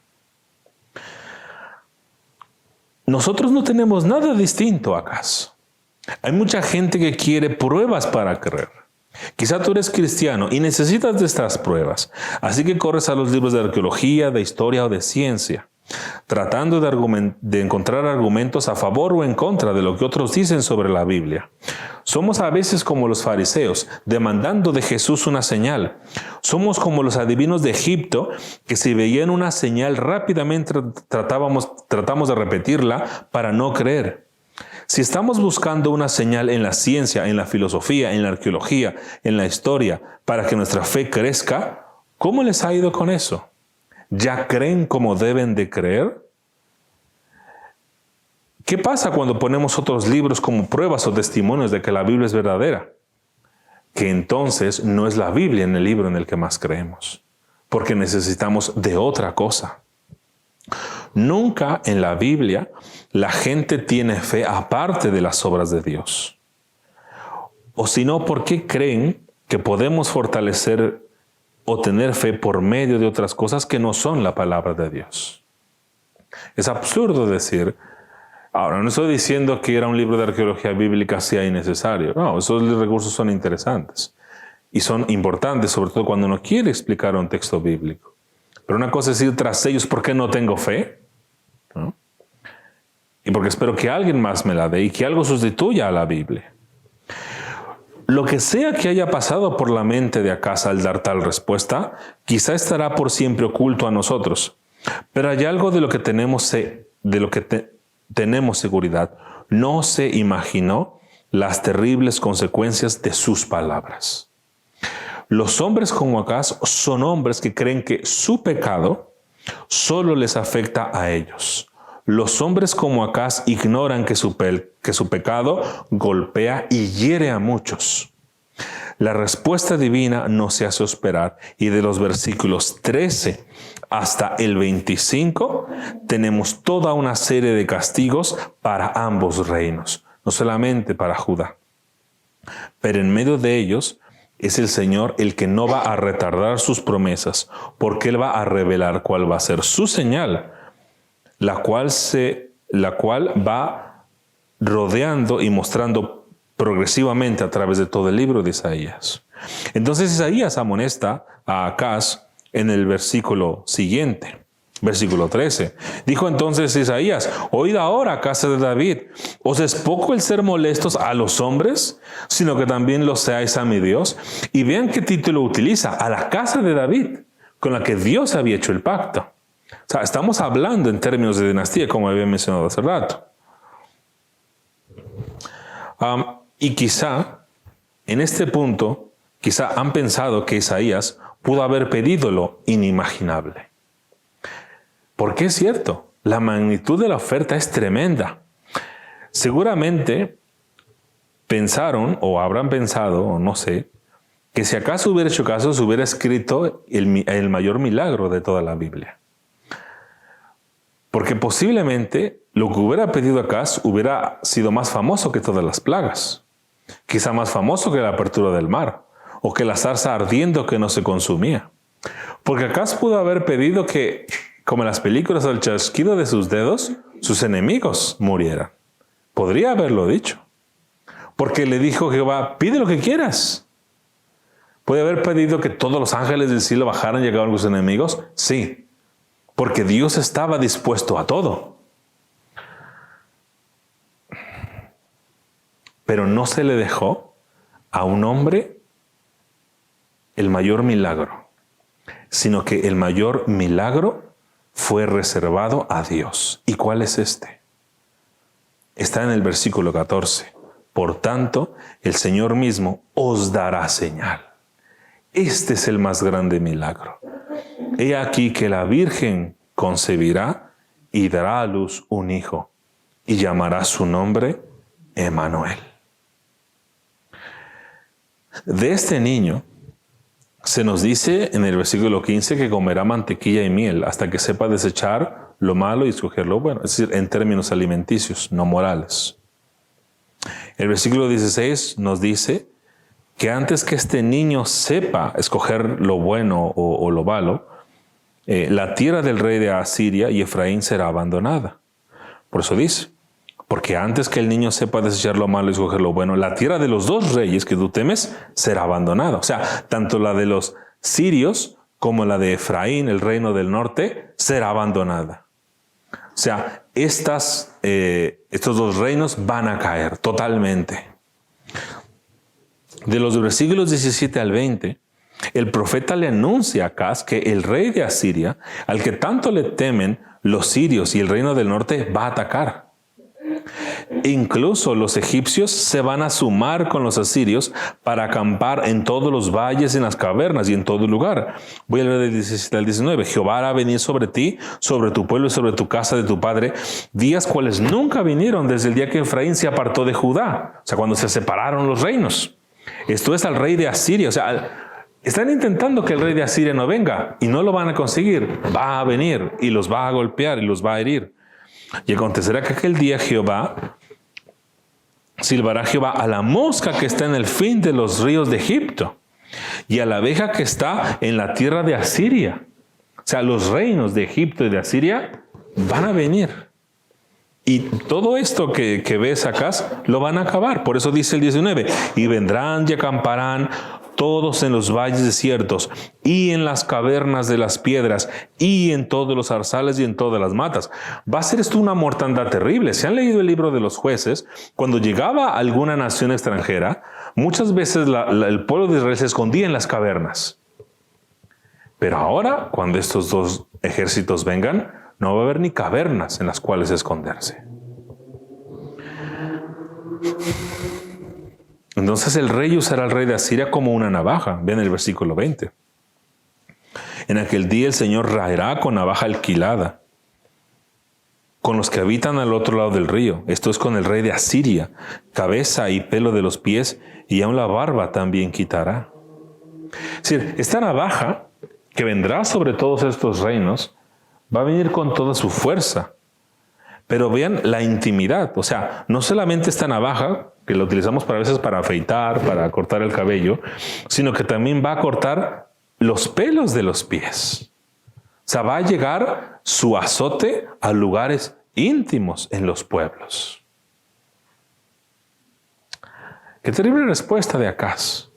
Nosotros no tenemos nada distinto a Acaz. Hay mucha gente que quiere pruebas para creer. Quizá tú eres cristiano y necesitas de estas pruebas, así que corres a los libros de arqueología, de historia o de ciencia, tratando de encontrar argumentos a favor o en contra de lo que otros dicen sobre la Biblia. Somos a veces como los fariseos, demandando de Jesús una señal. Somos como los adivinos de Egipto, que si veían una señal rápidamente tratamos de repetirla para no creer. Si estamos buscando una señal en la ciencia, en la filosofía, en la arqueología, en la historia, para que nuestra fe crezca, ¿cómo les ha ido con eso? ¿Ya creen como deben de creer? ¿Qué pasa cuando ponemos otros libros como pruebas o testimonios de que la Biblia es verdadera? Que entonces no es la Biblia en el libro en el que más creemos, porque necesitamos de otra cosa. Nunca en la Biblia la gente tiene fe aparte de las obras de Dios. O si no, ¿por qué creen que podemos fortalecer o tener fe por medio de otras cosas que no son la palabra de Dios? Es absurdo decir, ahora no estoy diciendo que ir a un libro de arqueología bíblica sea innecesario. No, esos recursos son interesantes y son importantes, sobre todo cuando uno quiere explicar un texto bíblico. Pero una cosa es ir tras ellos porque no tengo fe, ¿no? Y porque espero que alguien más me la dé y que algo sustituya a la Biblia. Lo que sea que haya pasado por la mente de Acaz al dar tal respuesta, quizá estará por siempre oculto a nosotros. Pero hay algo de lo que tenemos seguridad. No se imaginó las terribles consecuencias de sus palabras. Los hombres como Acaz son hombres que creen que su pecado solo les afecta a ellos. Los hombres como Acaz ignoran que su pecado golpea y hiere a muchos. La respuesta divina no se hace esperar, y de los versículos 13 hasta el 25 tenemos toda una serie de castigos para ambos reinos, no solamente para Judá. Pero en medio de ellos es el Señor el que no va a retardar sus promesas, porque Él va a revelar cuál va a ser su señal, la cual va rodeando y mostrando progresivamente a través de todo el libro de Isaías. Entonces Isaías amonesta a Acaz en el versículo siguiente, versículo 13. Dijo entonces Isaías, oíd ahora, casa de David, ¿os es poco el ser molestos a los hombres, sino que también lo seáis a mi Dios? Y vean qué título utiliza, a la casa de David, con la que Dios había hecho el pacto. O sea, estamos hablando en términos de dinastía, como había mencionado hace rato. Y quizá, en este punto, quizá han pensado que Isaías pudo haber pedido lo inimaginable. Porque es cierto, la magnitud de la oferta es tremenda. Seguramente pensaron, o habrán pensado, o no sé, que si acaso hubiera hecho caso, se hubiera escrito el mayor milagro de toda la Biblia. Porque posiblemente lo que hubiera pedido Acaz hubiera sido más famoso que todas las plagas. Quizá más famoso que la apertura del mar, o que la zarza ardiendo que no se consumía. Porque Acaz pudo haber pedido que, como en las películas, al chasquido de sus dedos, sus enemigos murieran. Podría haberlo dicho. Porque le dijo Jehová, pide lo que quieras. ¿Puede haber pedido que todos los ángeles del cielo bajaran y llegaran a sus enemigos? Sí. Porque Dios estaba dispuesto a todo. Pero no se le dejó a un hombre el mayor milagro, sino que el mayor milagro fue reservado a Dios. ¿Y cuál es este? Está en el versículo 14. Por tanto, el Señor mismo os dará señal. Este es el más grande milagro. He aquí que la Virgen concebirá y dará a luz un hijo, y llamará su nombre Emmanuel. De este niño se nos dice en el versículo 15 que comerá mantequilla y miel hasta que sepa desechar lo malo y escoger lo bueno, es decir, en términos alimenticios, no morales. El versículo 16 nos dice que antes que este niño sepa escoger lo bueno o lo malo, la tierra del rey de Asiria y Efraín será abandonada. Por eso dice, porque antes que el niño sepa desechar lo malo y escoger lo bueno, la tierra de los dos reyes que tú temes será abandonada. O sea, tanto la de los sirios como la de Efraín, el reino del norte, será abandonada. O sea, estos dos reinos van a caer totalmente. De los versículos 17 al 20, el profeta le anuncia a Acaz que el rey de Asiria, al que tanto le temen los sirios y el reino del norte, va a atacar. Incluso los egipcios se van a sumar con los asirios para acampar en todos los valles, en las cavernas y en todo lugar. Voy a leer del 17 al 19. Jehová hará venir sobre ti, sobre tu pueblo y sobre tu casa de tu padre, días cuales nunca vinieron desde el día que Efraín se apartó de Judá. O sea, cuando se separaron los reinos. Esto es al rey de Asiria. O sea, están intentando que el rey de Asiria no venga y no lo van a conseguir. Va a venir y los va a golpear y los va a herir. Y acontecerá que aquel día silbará Jehová a la mosca que está en el fin de los ríos de Egipto y a la abeja que está en la tierra de Asiria. O sea, los reinos de Egipto y de Asiria van a venir. Y todo esto que ves acá lo van a acabar. Por eso dice el 19, y vendrán y acamparán todos en los valles desiertos y en las cavernas de las piedras y en todos los zarzales y en todas las matas. Va a ser esto una mortandad terrible. Si han leído el libro de los jueces, cuando llegaba alguna nación extranjera, muchas veces el pueblo de Israel se escondía en las cavernas. Pero ahora, cuando estos dos ejércitos vengan, no va a haber ni cavernas en las cuales esconderse. Entonces el rey usará al rey de Asiria como una navaja. Vean el versículo 20. En aquel día el Señor raerá con navaja alquilada con los que habitan al otro lado del río. Esto es con el rey de Asiria. Cabeza y pelo de los pies y aun la barba también quitará. Es decir, esta navaja que vendrá sobre todos estos reinos va a venir con toda su fuerza. Pero vean la intimidad. O sea, no solamente esta navaja, que la utilizamos a veces para afeitar, para cortar el cabello, sino que también va a cortar los pelos de los pies. O sea, va a llegar su azote a lugares íntimos en los pueblos. Qué terrible respuesta de Acaz.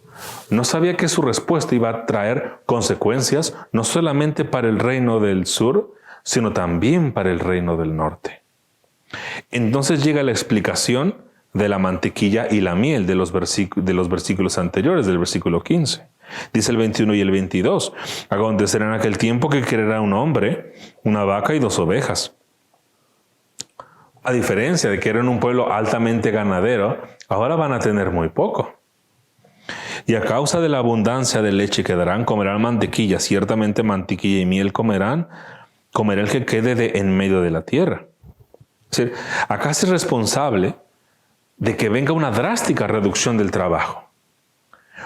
No sabía que su respuesta iba a traer consecuencias no solamente para el reino del sur, sino también para el reino del norte. Entonces llega la explicación de la mantequilla y la miel de los versículos anteriores, del versículo 15. Dice el 21 y el 22. Acontecerá en aquel tiempo que querrá un hombre, una vaca y 2 ovejas. A diferencia de que eran un pueblo altamente ganadero, ahora van a tener muy poco. Y a causa de la abundancia de leche que darán, comerán mantequilla. Ciertamente mantequilla y miel comerá el que quede en medio de la tierra. Es decir, acá es responsable de que venga una drástica reducción del trabajo.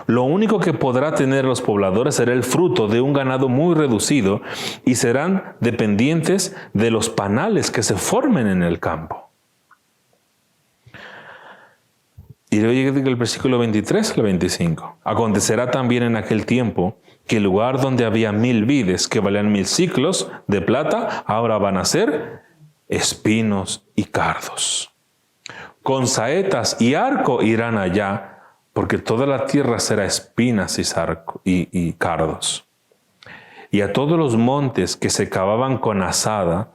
Lo único que podrá tener los pobladores será el fruto de un ganado muy reducido y serán dependientes de los panales que se formen en el campo. Y luego llega el versículo 23 al 25. Acontecerá también en aquel tiempo que el lugar donde había 1000 vides que valían 1000 siclos de plata, ahora van a ser espinos y cardos. Con saetas y arco irán allá, porque toda la tierra será espinas y cardos. Y a todos los montes que se cavaban con azada,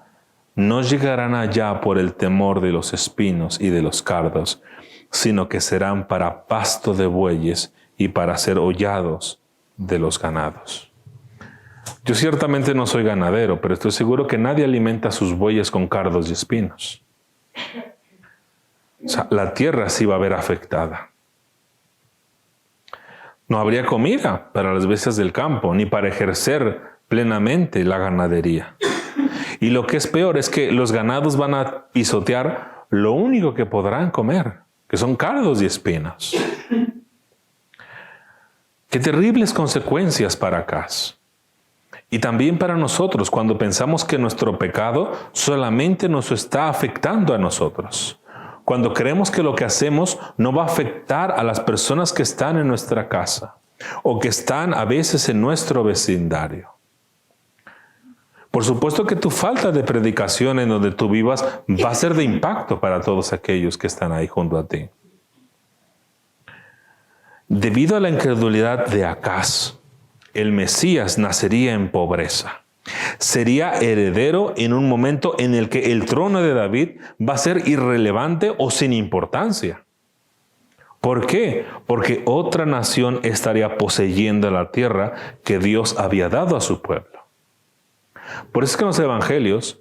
no llegarán allá por el temor de los espinos y de los cardos, sino que serán para pasto de bueyes y para ser hollados de los ganados. Yo ciertamente no soy ganadero, pero estoy seguro que nadie alimenta a sus bueyes con cardos y espinos. O sea, la tierra sí va a ver afectada. No habría comida para las bestias del campo, ni para ejercer plenamente la ganadería. Y lo que es peor es que los ganados van a pisotear lo único que podrán comer, que son cardos y espinos. Qué terribles consecuencias para Acaz. Y también para nosotros cuando pensamos que nuestro pecado solamente nos está afectando a nosotros. Cuando creemos que lo que hacemos no va a afectar a las personas que están en nuestra casa o que están a veces en nuestro vecindario. Por supuesto que tu falta de predicación en donde tú vivas va a ser de impacto para todos aquellos que están ahí junto a ti. Debido a la incredulidad de Acaz, el Mesías nacería en pobreza. Sería heredero en un momento en el que el trono de David va a ser irrelevante o sin importancia. ¿Por qué? Porque otra nación estaría poseyendo la tierra que Dios había dado a su pueblo. Por eso es que en los evangelios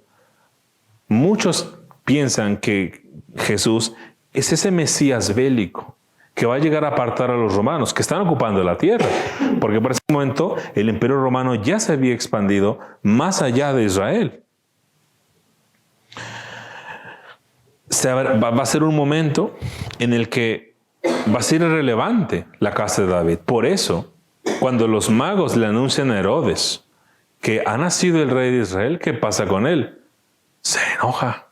muchos piensan que Jesús es ese Mesías bélico que va a llegar a apartar a los romanos que están ocupando la tierra. Porque por ese momento el imperio romano ya se había expandido más allá de Israel. Va a ser un momento en el que va a ser irrelevante la casa de David. Por eso, cuando los magos le anuncian a Herodes que ha nacido el rey de Israel, ¿qué pasa con él? Se enoja.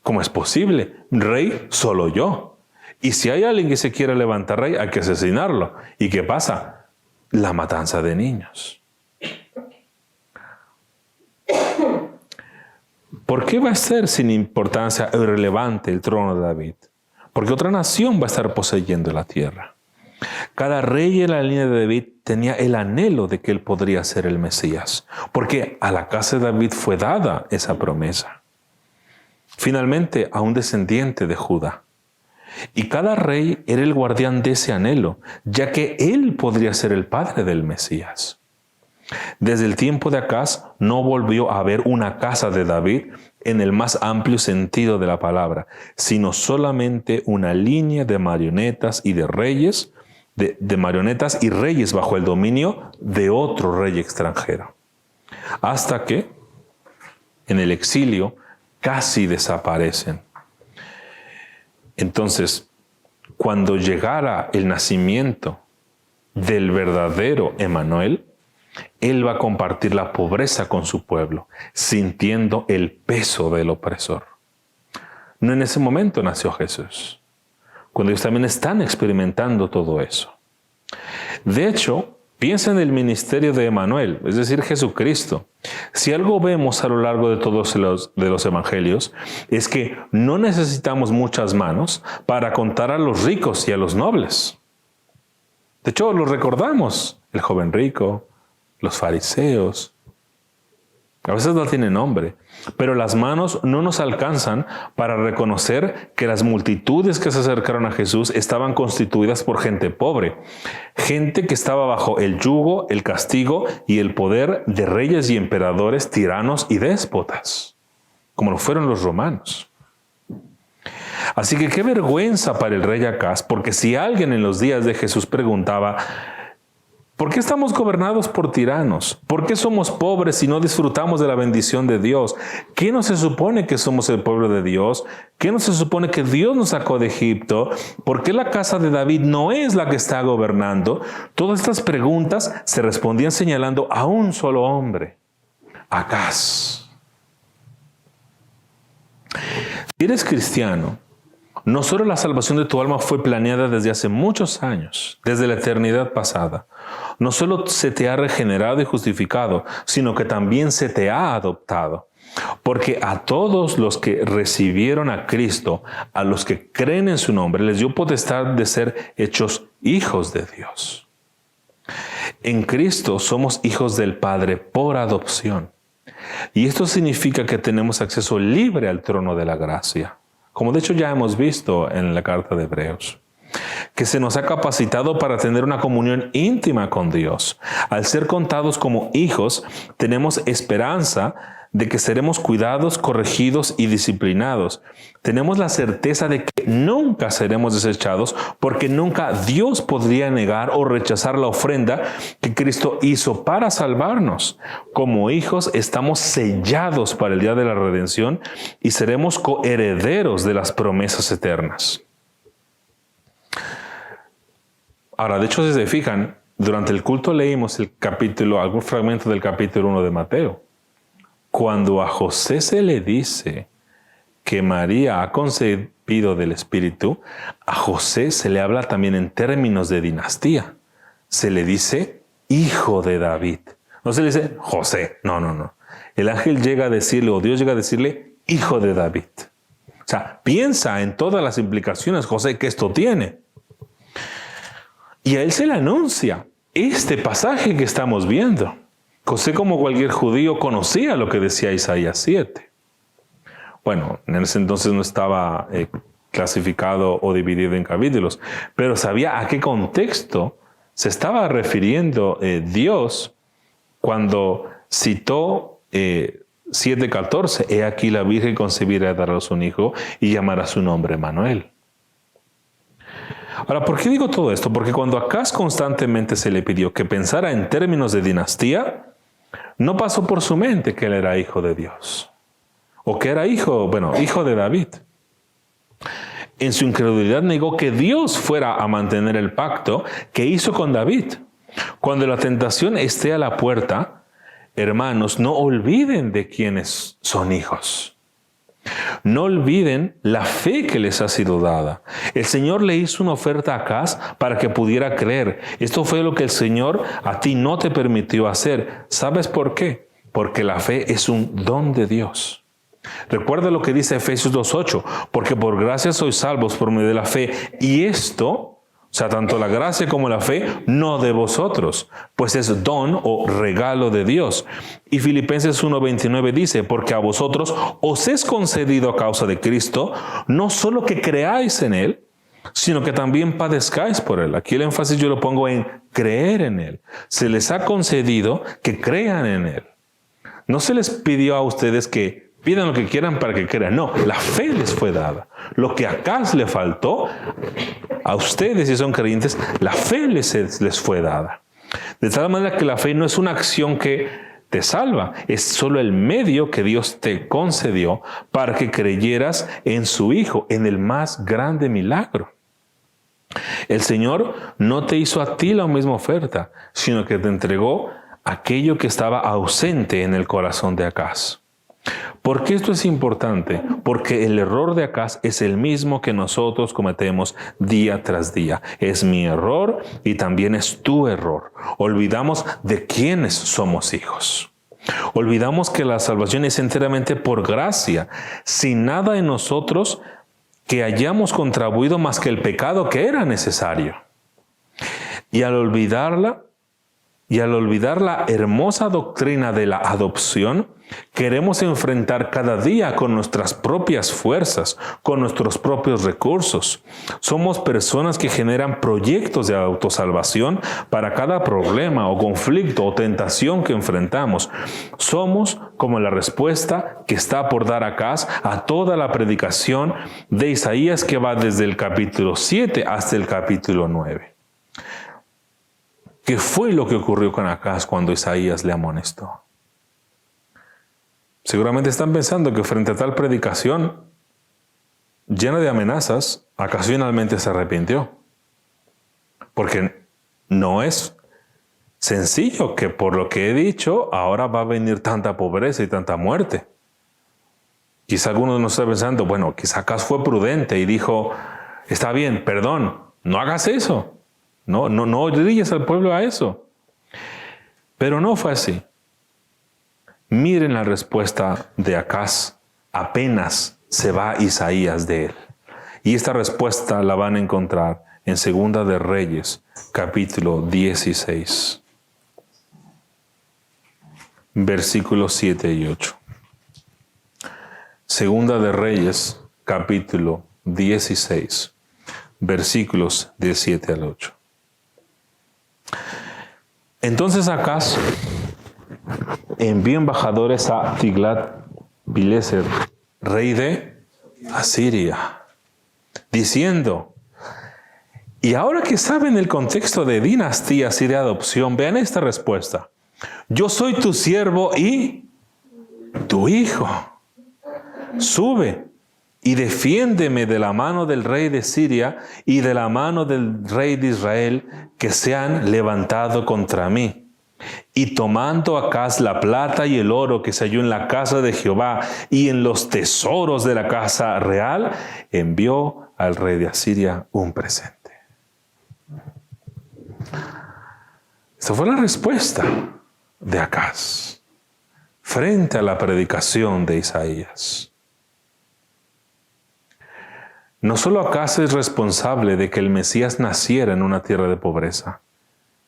¿Cómo es posible? Rey solo yo. Y si hay alguien que se quiere levantar rey, hay que asesinarlo. ¿Y qué pasa? La matanza de niños. ¿Por qué va a ser sin importancia o irrelevante el trono de David? Porque otra nación va a estar poseyendo la tierra. Cada rey en la línea de David tenía el anhelo de que él podría ser el Mesías, porque a la casa de David fue dada esa promesa. Finalmente, a un descendiente de Judá. Y cada rey era el guardián de ese anhelo, ya que él podría ser el padre del Mesías. Desde el tiempo de Acaz no volvió a haber una casa de David en el más amplio sentido de la palabra, sino solamente una línea de marionetas y de reyes, de marionetas y reyes bajo el dominio de otro rey extranjero. Hasta que, en el exilio, casi desaparecen. Entonces, cuando llegara el nacimiento del verdadero Emmanuel, él va a compartir la pobreza con su pueblo, sintiendo el peso del opresor. No en ese momento nació Jesús, cuando ellos también están experimentando todo eso. De hecho, piensa en el ministerio de Emmanuel, es decir, Jesucristo. Si algo vemos a lo largo de todos los evangelios, es que no necesitamos muchas manos para contar a los ricos y a los nobles. De hecho, lo recordamos, el joven rico, los fariseos. A veces no tiene nombre, pero las manos no nos alcanzan para reconocer que las multitudes que se acercaron a Jesús estaban constituidas por gente pobre, gente que estaba bajo el yugo, el castigo y el poder de reyes y emperadores, tiranos y déspotas, como lo fueron los romanos. Así que qué vergüenza para el rey Acaz, porque si alguien en los días de Jesús preguntaba, ¿Por qué estamos gobernados por tiranos? ¿Por qué somos pobres y no disfrutamos de la bendición de Dios? ¿Qué no se supone que somos el pueblo de Dios? ¿Qué no se supone que Dios nos sacó de Egipto? ¿Por qué la casa de David no es la que está gobernando? Todas estas preguntas se respondían señalando a un solo hombre, Acaz. Si eres cristiano, no solo la salvación de tu alma fue planeada desde hace muchos años, desde la eternidad pasada. No solo se te ha regenerado y justificado, sino que también se te ha adoptado. Porque a todos los que recibieron a Cristo, a los que creen en su nombre, les dio potestad de ser hechos hijos de Dios. En Cristo somos hijos del Padre por adopción. Y esto significa que tenemos acceso libre al trono de la gracia, como de hecho ya hemos visto en la carta de Hebreos, que se nos ha capacitado para tener una comunión íntima con Dios. Al ser contados como hijos, tenemos esperanza de que seremos cuidados, corregidos y disciplinados. Tenemos la certeza de que nunca seremos desechados, porque nunca Dios podría negar o rechazar la ofrenda que Cristo hizo para salvarnos. Como hijos estamos sellados para el día de la redención y seremos coherederos de las promesas eternas. Ahora, de hecho, si se fijan, durante el culto leímos algún fragmento del capítulo 1 de Mateo. Cuando a José se le dice que María ha concebido del Espíritu, a José se le habla también en términos de dinastía. Se le dice hijo de David. No se le dice José, no. El ángel llega a decirle, o Dios llega a decirle, hijo de David. O sea, piensa en todas las implicaciones, José, que esto tiene. Y a él se le anuncia este pasaje que estamos viendo. José, como cualquier judío, conocía lo que decía Isaías 7. Bueno, en ese entonces no estaba clasificado o dividido en capítulos, pero sabía a qué contexto se estaba refiriendo Dios cuando citó 7:14. He aquí la Virgen concebirá y dará a luz un hijo y llamará su nombre Emmanuel. Ahora, ¿por qué digo todo esto? Porque cuando a Acaz constantemente se le pidió que pensara en términos de dinastía, no pasó por su mente que él era hijo de Dios. O que era hijo de David. En su incredulidad negó que Dios fuera a mantener el pacto que hizo con David. Cuando la tentación esté a la puerta, hermanos, no olviden de quiénes son hijos. No olviden la fe que les ha sido dada. El Señor le hizo una oferta a Acaz para que pudiera creer. Esto fue lo que el Señor a ti no te permitió hacer. ¿Sabes por qué? Porque la fe es un don de Dios. Recuerda lo que dice Efesios 2:8, porque por gracia sois salvos por medio de la fe. Y esto, o sea, tanto la gracia como la fe, no de vosotros, pues es don o regalo de Dios. Y Filipenses 1:29 dice, porque a vosotros os es concedido a causa de Cristo, no solo que creáis en Él, sino que también padezcáis por Él. Aquí el énfasis yo lo pongo en creer en Él. Se les ha concedido que crean en Él. No se les pidió a ustedes que pidan lo que quieran para que crean. No, la fe les fue dada. Lo que a Acaz le faltó, a ustedes si son creyentes, la fe les fue dada. De tal manera que la fe no es una acción que te salva, es solo el medio que Dios te concedió para que creyeras en su Hijo, en el más grande milagro. El Señor no te hizo a ti la misma oferta, sino que te entregó aquello que estaba ausente en el corazón de Acaz. ¿Por qué esto es importante? Porque el error de Acaz es el mismo que nosotros cometemos día tras día. Es mi error y también es tu error. Olvidamos de quiénes somos hijos. Olvidamos que la salvación es enteramente por gracia, sin nada en nosotros que hayamos contribuido más que el pecado que era necesario. Y al olvidar la hermosa doctrina de la adopción, queremos enfrentar cada día con nuestras propias fuerzas, con nuestros propios recursos. Somos personas que generan proyectos de autosalvación para cada problema o conflicto o tentación que enfrentamos. Somos como la respuesta que está por dar Acaz a toda la predicación de Isaías que va desde el capítulo 7 hasta el capítulo 9. ¿Qué fue lo que ocurrió con Acaz cuando Isaías le amonestó? Seguramente están pensando que frente a tal predicación llena de amenazas, Acaz finalmente se arrepintió. Porque no es sencillo que por lo que he dicho, ahora va a venir tanta pobreza y tanta muerte. Quizá algunos de nosotros están pensando, bueno, quizá Acaz fue prudente y dijo, está bien, perdón, no hagas eso. No orilles al pueblo a eso. Pero no fue así. Miren la respuesta de Acaz apenas se va Isaías de él. Y esta respuesta la van a encontrar en Segunda de Reyes, capítulo 16, versículos 7 y 8. Segunda de Reyes, capítulo 16, versículos del 7 al 8. Entonces Acaz envió embajadores a Tiglat-Pileser, rey de Asiria, diciendo, y ahora que saben el contexto de dinastías y de adopción, vean esta respuesta. Yo soy tu siervo y tu hijo. Sube y defiéndeme de la mano del rey de Siria y de la mano del rey de Israel que se han levantado contra mí. Y tomando Acaz la plata y el oro que se halló en la casa de Jehová y en los tesoros de la casa real, envió al rey de Asiria un presente. Esta fue la respuesta de Acaz frente a la predicación de Isaías. No solo Acaz es responsable de que el Mesías naciera en una tierra de pobreza,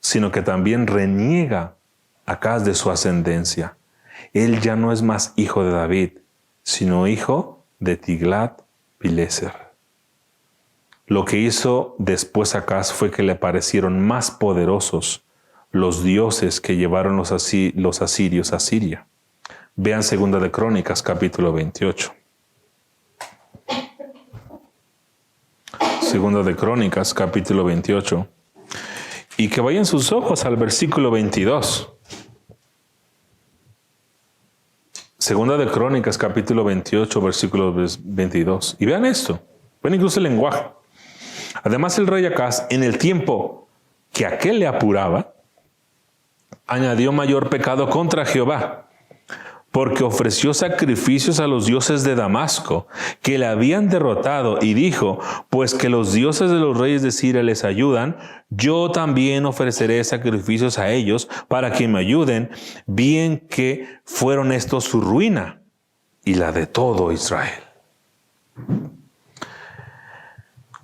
sino que también reniega Acaz de su ascendencia. Él ya no es más hijo de David, sino hijo de Tiglat-Pileser. Lo que hizo después Acaz fue que le parecieron más poderosos los dioses que llevaron los asirios a Siria. Vean Segunda de Crónicas, capítulo 28. Segunda de Crónicas, capítulo 28. Y que vayan sus ojos al versículo 22. Segunda de Crónicas, capítulo 28, versículo 22. Y vean esto. Vean incluso el lenguaje. Además, el rey Acaz, en el tiempo que aquel le apuraba, añadió mayor pecado contra Jehová, porque ofreció sacrificios a los dioses de Damasco, que le habían derrotado, y dijo, pues que los dioses de los reyes de Siria les ayudan, yo también ofreceré sacrificios a ellos para que me ayuden, bien que fueron estos su ruina y la de todo Israel.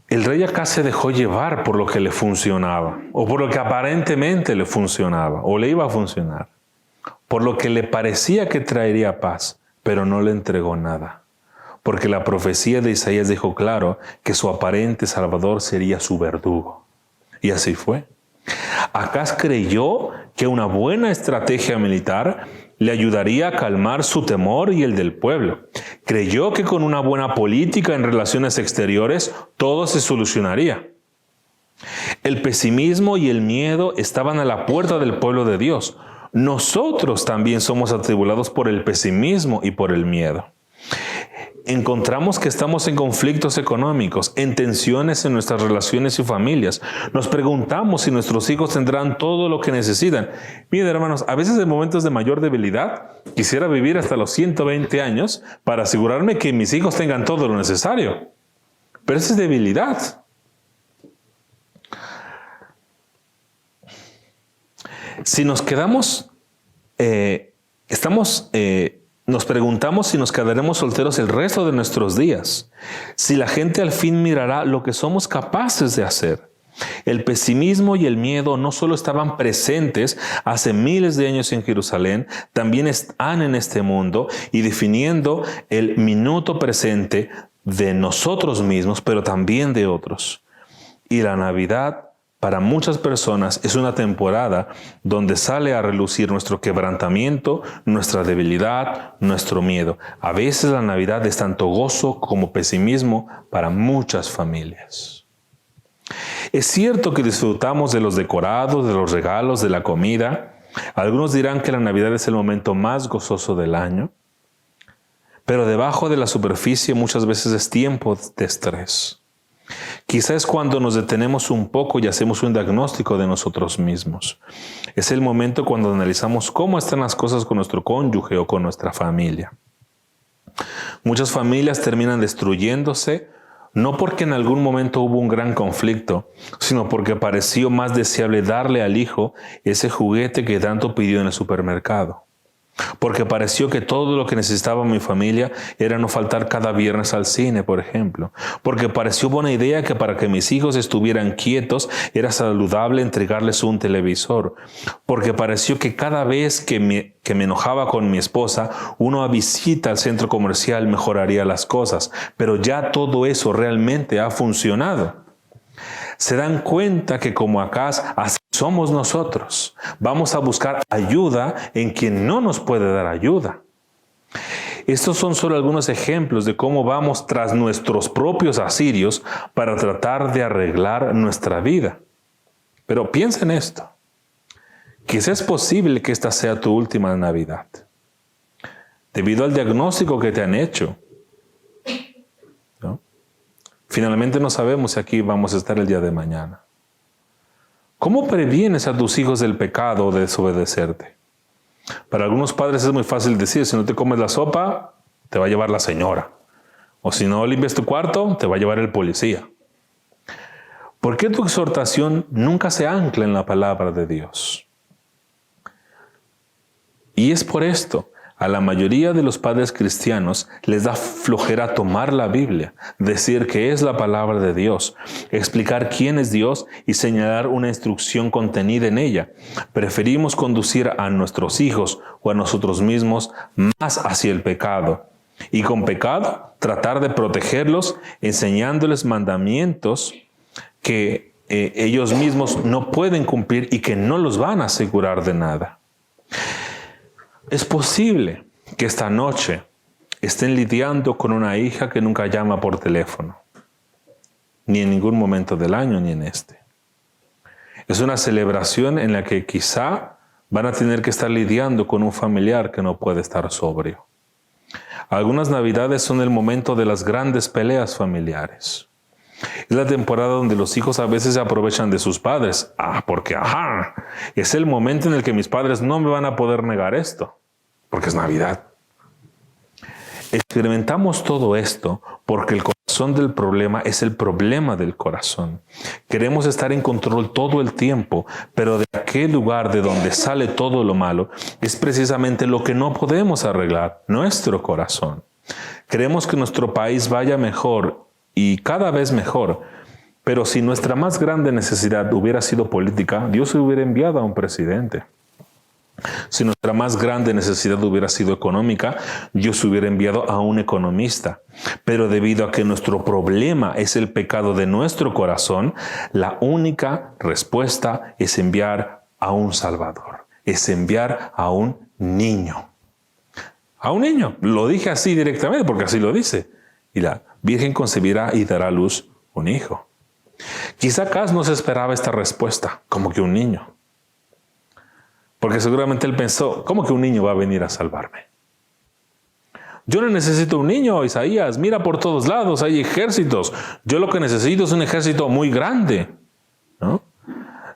El rey Acaz se dejó llevar por lo que le funcionaba, o por lo que aparentemente le funcionaba, o le iba a funcionar, por lo que le parecía que traería paz, pero no le entregó nada, porque la profecía de Isaías dejó claro que su aparente salvador sería su verdugo. Y así fue. Acaz creyó que una buena estrategia militar le ayudaría a calmar su temor y el del pueblo. Creyó que con una buena política en relaciones exteriores todo se solucionaría. El pesimismo y el miedo estaban a la puerta del pueblo de Dios. Nosotros también somos atribulados por el pesimismo y por el miedo. Encontramos que estamos en conflictos económicos, en tensiones en nuestras relaciones y familias. Nos preguntamos si nuestros hijos tendrán todo lo que necesitan. Miren, hermanos, a veces en momentos de mayor debilidad, quisiera vivir hasta los 120 años para asegurarme que mis hijos tengan todo lo necesario. Pero esa es debilidad. Si nos quedamos, nos preguntamos si nos quedaremos solteros el resto de nuestros días, si la gente al fin mirará lo que somos capaces de hacer. El pesimismo y el miedo no solo estaban presentes hace miles de años en Jerusalén, también están en este mundo y definiendo el minuto presente de nosotros mismos, pero también de otros. Y la Navidad, para muchas personas, es una temporada donde sale a relucir nuestro quebrantamiento, nuestra debilidad, nuestro miedo. A veces la Navidad es tanto gozo como pesimismo para muchas familias. Es cierto que disfrutamos de los decorados, de los regalos, de la comida. Algunos dirán que la Navidad es el momento más gozoso del año, pero debajo de la superficie muchas veces es tiempo de estrés. Quizás es cuando nos detenemos un poco y hacemos un diagnóstico de nosotros mismos. Es el momento cuando analizamos cómo están las cosas con nuestro cónyuge o con nuestra familia. Muchas familias terminan destruyéndose, no porque en algún momento hubo un gran conflicto, sino porque pareció más deseable darle al hijo ese juguete que tanto pidió en el supermercado. Porque pareció que todo lo que necesitaba mi familia era no faltar cada viernes al cine, por ejemplo. Porque pareció buena idea que para que mis hijos estuvieran quietos era saludable entregarles un televisor. Porque pareció que cada vez que me enojaba con mi esposa, una visita al centro comercial mejoraría las cosas. Pero ya todo eso realmente ha funcionado. Se dan cuenta que como Acaz, así somos nosotros. Vamos a buscar ayuda en quien no nos puede dar ayuda. Estos son solo algunos ejemplos de cómo vamos tras nuestros propios asirios para tratar de arreglar nuestra vida. Pero piensa en esto. Quizás es posible que esta sea tu última Navidad. Debido al diagnóstico que te han hecho, ¿no? Finalmente no sabemos si aquí vamos a estar el día de mañana. ¿Cómo previenes a tus hijos del pecado o de desobedecerte? Para algunos padres es muy fácil decir, si no te comes la sopa, te va a llevar la señora. O si no limpias tu cuarto, te va a llevar el policía. ¿Por qué tu exhortación nunca se ancla en la palabra de Dios? Y es por esto. A la mayoría de los padres cristianos les da flojera tomar la Biblia, decir que es la palabra de Dios, explicar quién es Dios y señalar una instrucción contenida en ella. Preferimos conducir a nuestros hijos o a nosotros mismos más hacia el pecado. Y con pecado, tratar de protegerlos enseñándoles mandamientos que ellos mismos no pueden cumplir y que no los van a asegurar de nada. Es posible que esta noche estén lidiando con una hija que nunca llama por teléfono, ni en ningún momento del año ni en este. Es una celebración en la que quizá van a tener que estar lidiando con un familiar que no puede estar sobrio. Algunas Navidades son el momento de las grandes peleas familiares. Es la temporada donde los hijos a veces se aprovechan de sus padres. Porque es el momento en el que mis padres no me van a poder negar esto, porque es Navidad. Experimentamos todo esto porque el corazón del problema es el problema del corazón. Queremos estar en control todo el tiempo, pero de aquel lugar de donde sale todo lo malo es precisamente lo que no podemos arreglar, nuestro corazón. Queremos que nuestro país vaya mejor y cada vez mejor, pero si nuestra más grande necesidad hubiera sido política, Dios hubiera enviado a un presidente. Si nuestra más grande necesidad hubiera sido económica, Dios hubiera enviado a un economista. Pero debido a que nuestro problema es el pecado de nuestro corazón, la única respuesta es enviar a un Salvador, es enviar a un niño. A un niño, lo dije así directamente porque así lo dice. Y la Virgen concebirá y dará a luz un hijo. Quizá Acaz no se esperaba esta respuesta, como que un niño. Porque seguramente él pensó, ¿cómo que un niño va a venir a salvarme? Yo no necesito un niño, Isaías. Mira por todos lados, hay ejércitos. Yo lo que necesito es un ejército muy grande, ¿no?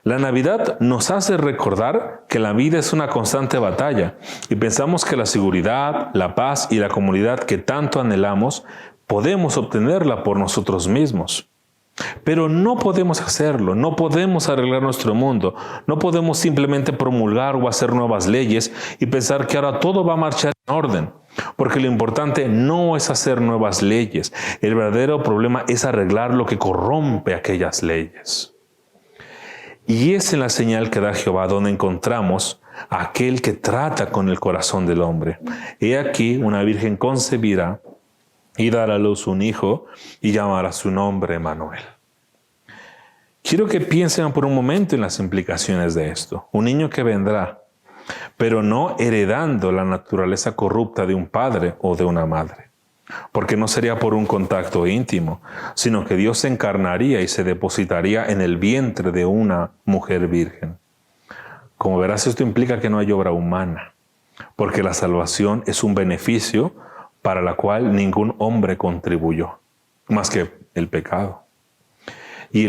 La Navidad nos hace recordar que la vida es una constante batalla y pensamos que la seguridad, la paz y la comunidad que tanto anhelamos podemos obtenerla por nosotros mismos. Pero no podemos hacerlo, no podemos arreglar nuestro mundo, no podemos simplemente promulgar o hacer nuevas leyes y pensar que ahora todo va a marchar en orden, porque lo importante no es hacer nuevas leyes, el verdadero problema es arreglar lo que corrompe aquellas leyes. Y es en la señal que da Jehová donde encontramos a aquel que trata con el corazón del hombre. He aquí una virgen concebirá y dará a luz un hijo y llamará su nombre Emmanuel. Quiero que piensen por un momento en las implicaciones de esto. Un niño que vendrá, pero no heredando la naturaleza corrupta de un padre o de una madre. porque no sería por un contacto íntimo, sino que Dios se encarnaría y se depositaría en el vientre de una mujer virgen. Como verás, esto implica que no hay obra humana, porque la salvación es un beneficio para la cual ningún hombre contribuyó, más que el pecado. Y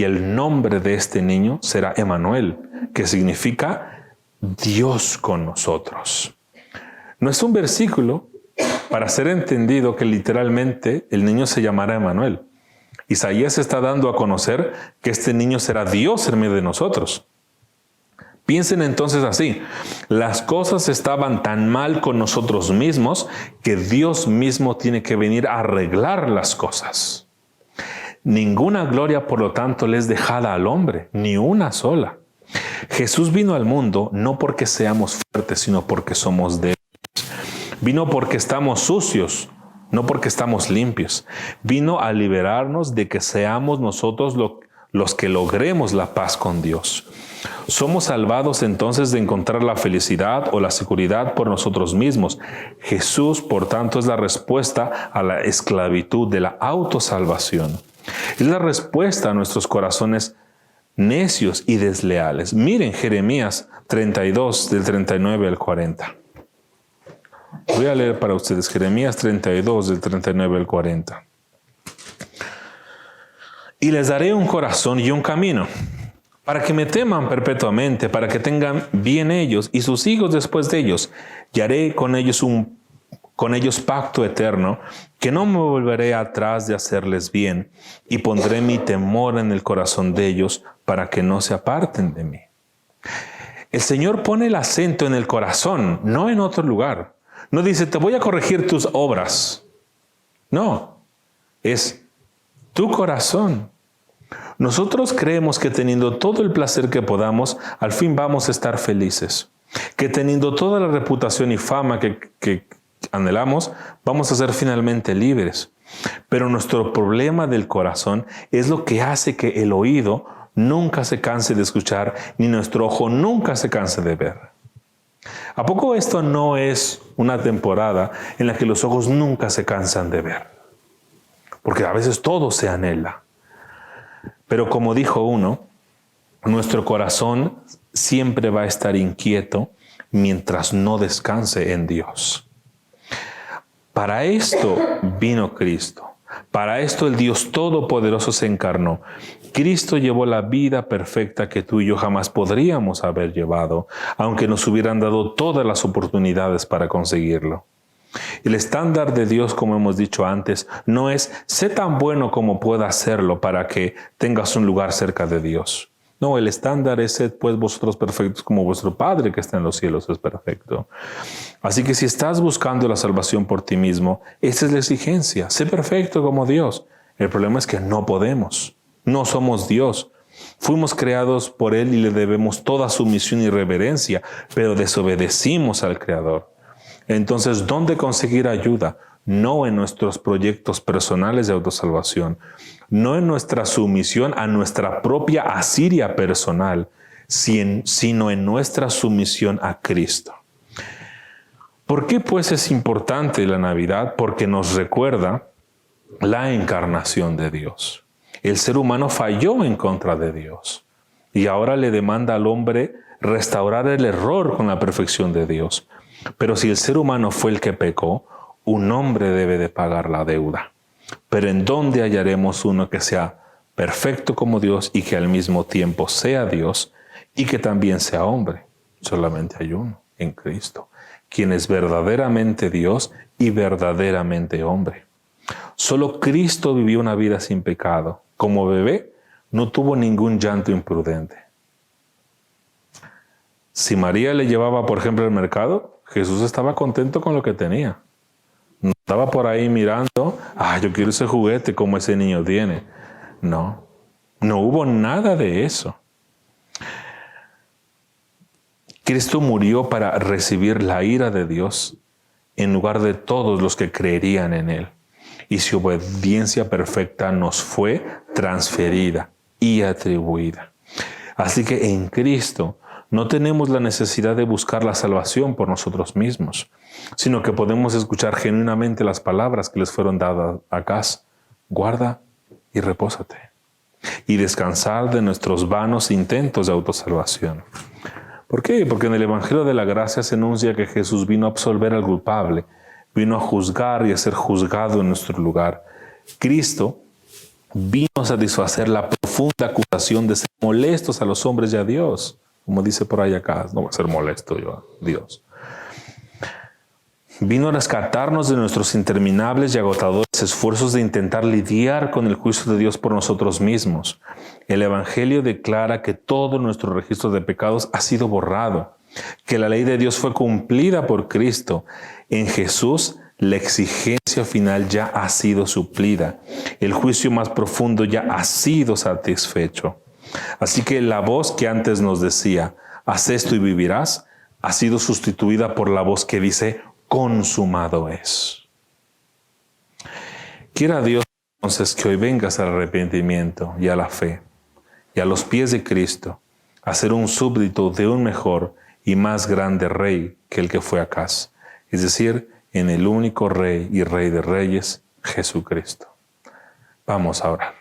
el nombre de este niño será Emmanuel, que significa Dios con nosotros. No es un versículo para ser entendido que literalmente el niño se llamará Emmanuel. Isaías está dando a conocer que este niño será Dios en medio de nosotros. Piensen entonces así: las cosas estaban tan mal con nosotros mismos que Dios mismo tiene que venir a arreglar las cosas. Ninguna gloria, por lo tanto, le es dejada al hombre, ni una sola. Jesús vino al mundo no porque seamos fuertes, sino porque somos débiles. Vino porque estamos sucios, no porque estamos limpios. Vino a liberarnos de que seamos nosotros los que logremos la paz con Dios. Somos salvados entonces de encontrar la felicidad o la seguridad por nosotros mismos. Jesús, por tanto, es la respuesta a la esclavitud de la autosalvación. Es la respuesta a nuestros corazones necios y desleales. Miren Jeremías 32, del 39 al 40. Voy a leer para ustedes Jeremías 32, del 39 al 40. Y les daré un corazón y un camino, para que me teman perpetuamente, para que tengan bien ellos y sus hijos después de ellos, y haré con ellos pacto eterno, que no me volveré atrás de hacerles bien, y pondré mi temor en el corazón de ellos, para que no se aparten de mí. El Señor pone el acento en el corazón, no en otro lugar. No dice, te voy a corregir tus obras. No, es tu corazón. Nosotros creemos que teniendo todo el placer que podamos, al fin vamos a estar felices. Que teniendo toda la reputación y fama que anhelamos, vamos a ser finalmente libres. Pero nuestro problema del corazón es lo que hace que el oído nunca se canse de escuchar, ni nuestro ojo nunca se canse de ver. ¿A poco esto no es una temporada en la que los ojos nunca se cansan de ver? Porque a veces todo se anhela. Pero como dijo uno, nuestro corazón siempre va a estar inquieto mientras no descanse en Dios. Para esto vino Cristo. Para esto el Dios Todopoderoso se encarnó. Cristo llevó la vida perfecta que tú y yo jamás podríamos haber llevado, aunque nos hubieran dado todas las oportunidades para conseguirlo. El estándar de Dios, como hemos dicho antes, no es sé tan bueno como pueda hacerlo para que tengas un lugar cerca de Dios. No, el estándar es sed pues vosotros perfectos como vuestro Padre que está en los cielos es perfecto. Así que si estás buscando la salvación por ti mismo, esa es la exigencia. Sé perfecto como Dios. El problema es que no podemos. No somos Dios. Fuimos creados por Él y le debemos toda sumisión y reverencia, pero desobedecimos al Creador. Entonces, ¿dónde conseguir ayuda? No en nuestros proyectos personales de autosalvación, no en nuestra sumisión a nuestra propia asiria personal, sino en nuestra sumisión a Cristo. ¿Por qué pues es importante la Navidad? Porque nos recuerda la encarnación de Dios. El ser humano falló en contra de Dios y ahora le demanda al hombre restaurar el error con la perfección de Dios. Pero si el ser humano fue el que pecó, un hombre debe de pagar la deuda. Pero ¿en dónde hallaremos uno que sea perfecto como Dios y que al mismo tiempo sea Dios y que también sea hombre? Solamente hay uno, en Cristo, quien es verdaderamente Dios y verdaderamente hombre. Solo Cristo vivió una vida sin pecado. Como bebé, no tuvo ningún llanto imprudente. Si María le llevaba, por ejemplo, al mercado, Jesús estaba contento con lo que tenía. No estaba por ahí mirando, yo quiero ese juguete como ese niño tiene. No hubo nada de eso. Cristo murió para recibir la ira de Dios en lugar de todos los que creerían en Él. Y su obediencia perfecta nos fue transferida y atribuida. Así que en Cristo no tenemos la necesidad de buscar la salvación por nosotros mismos, sino que podemos escuchar genuinamente las palabras que les fueron dadas a Acaz: guarda y repósate, y descansar de nuestros vanos intentos de autosalvación. ¿Por qué? Porque en el Evangelio de la Gracia se anuncia que Jesús vino a absolver al culpable, vino a juzgar y a ser juzgado en nuestro lugar. Cristo vino a satisfacer la profunda acusación de ser molestos a los hombres y a Dios. Como dice por ahí acá, no va a ser molesto yo a Dios. Vino a rescatarnos de nuestros interminables y agotadores esfuerzos de intentar lidiar con el juicio de Dios por nosotros mismos. El Evangelio declara que todo nuestro registro de pecados ha sido borrado, que la ley de Dios fue cumplida por Cristo. En Jesús, la exigencia final ya ha sido suplida. El juicio más profundo ya ha sido satisfecho. Así que la voz que antes nos decía, haz esto y vivirás, ha sido sustituida por la voz que dice, consumado es. Quiera Dios entonces que hoy vengas al arrepentimiento y a la fe, y a los pies de Cristo, a ser un súbdito de un mejor y más grande Rey que el que fue Acaz, es decir, en el único Rey y Rey de Reyes, Jesucristo. Vamos a orar.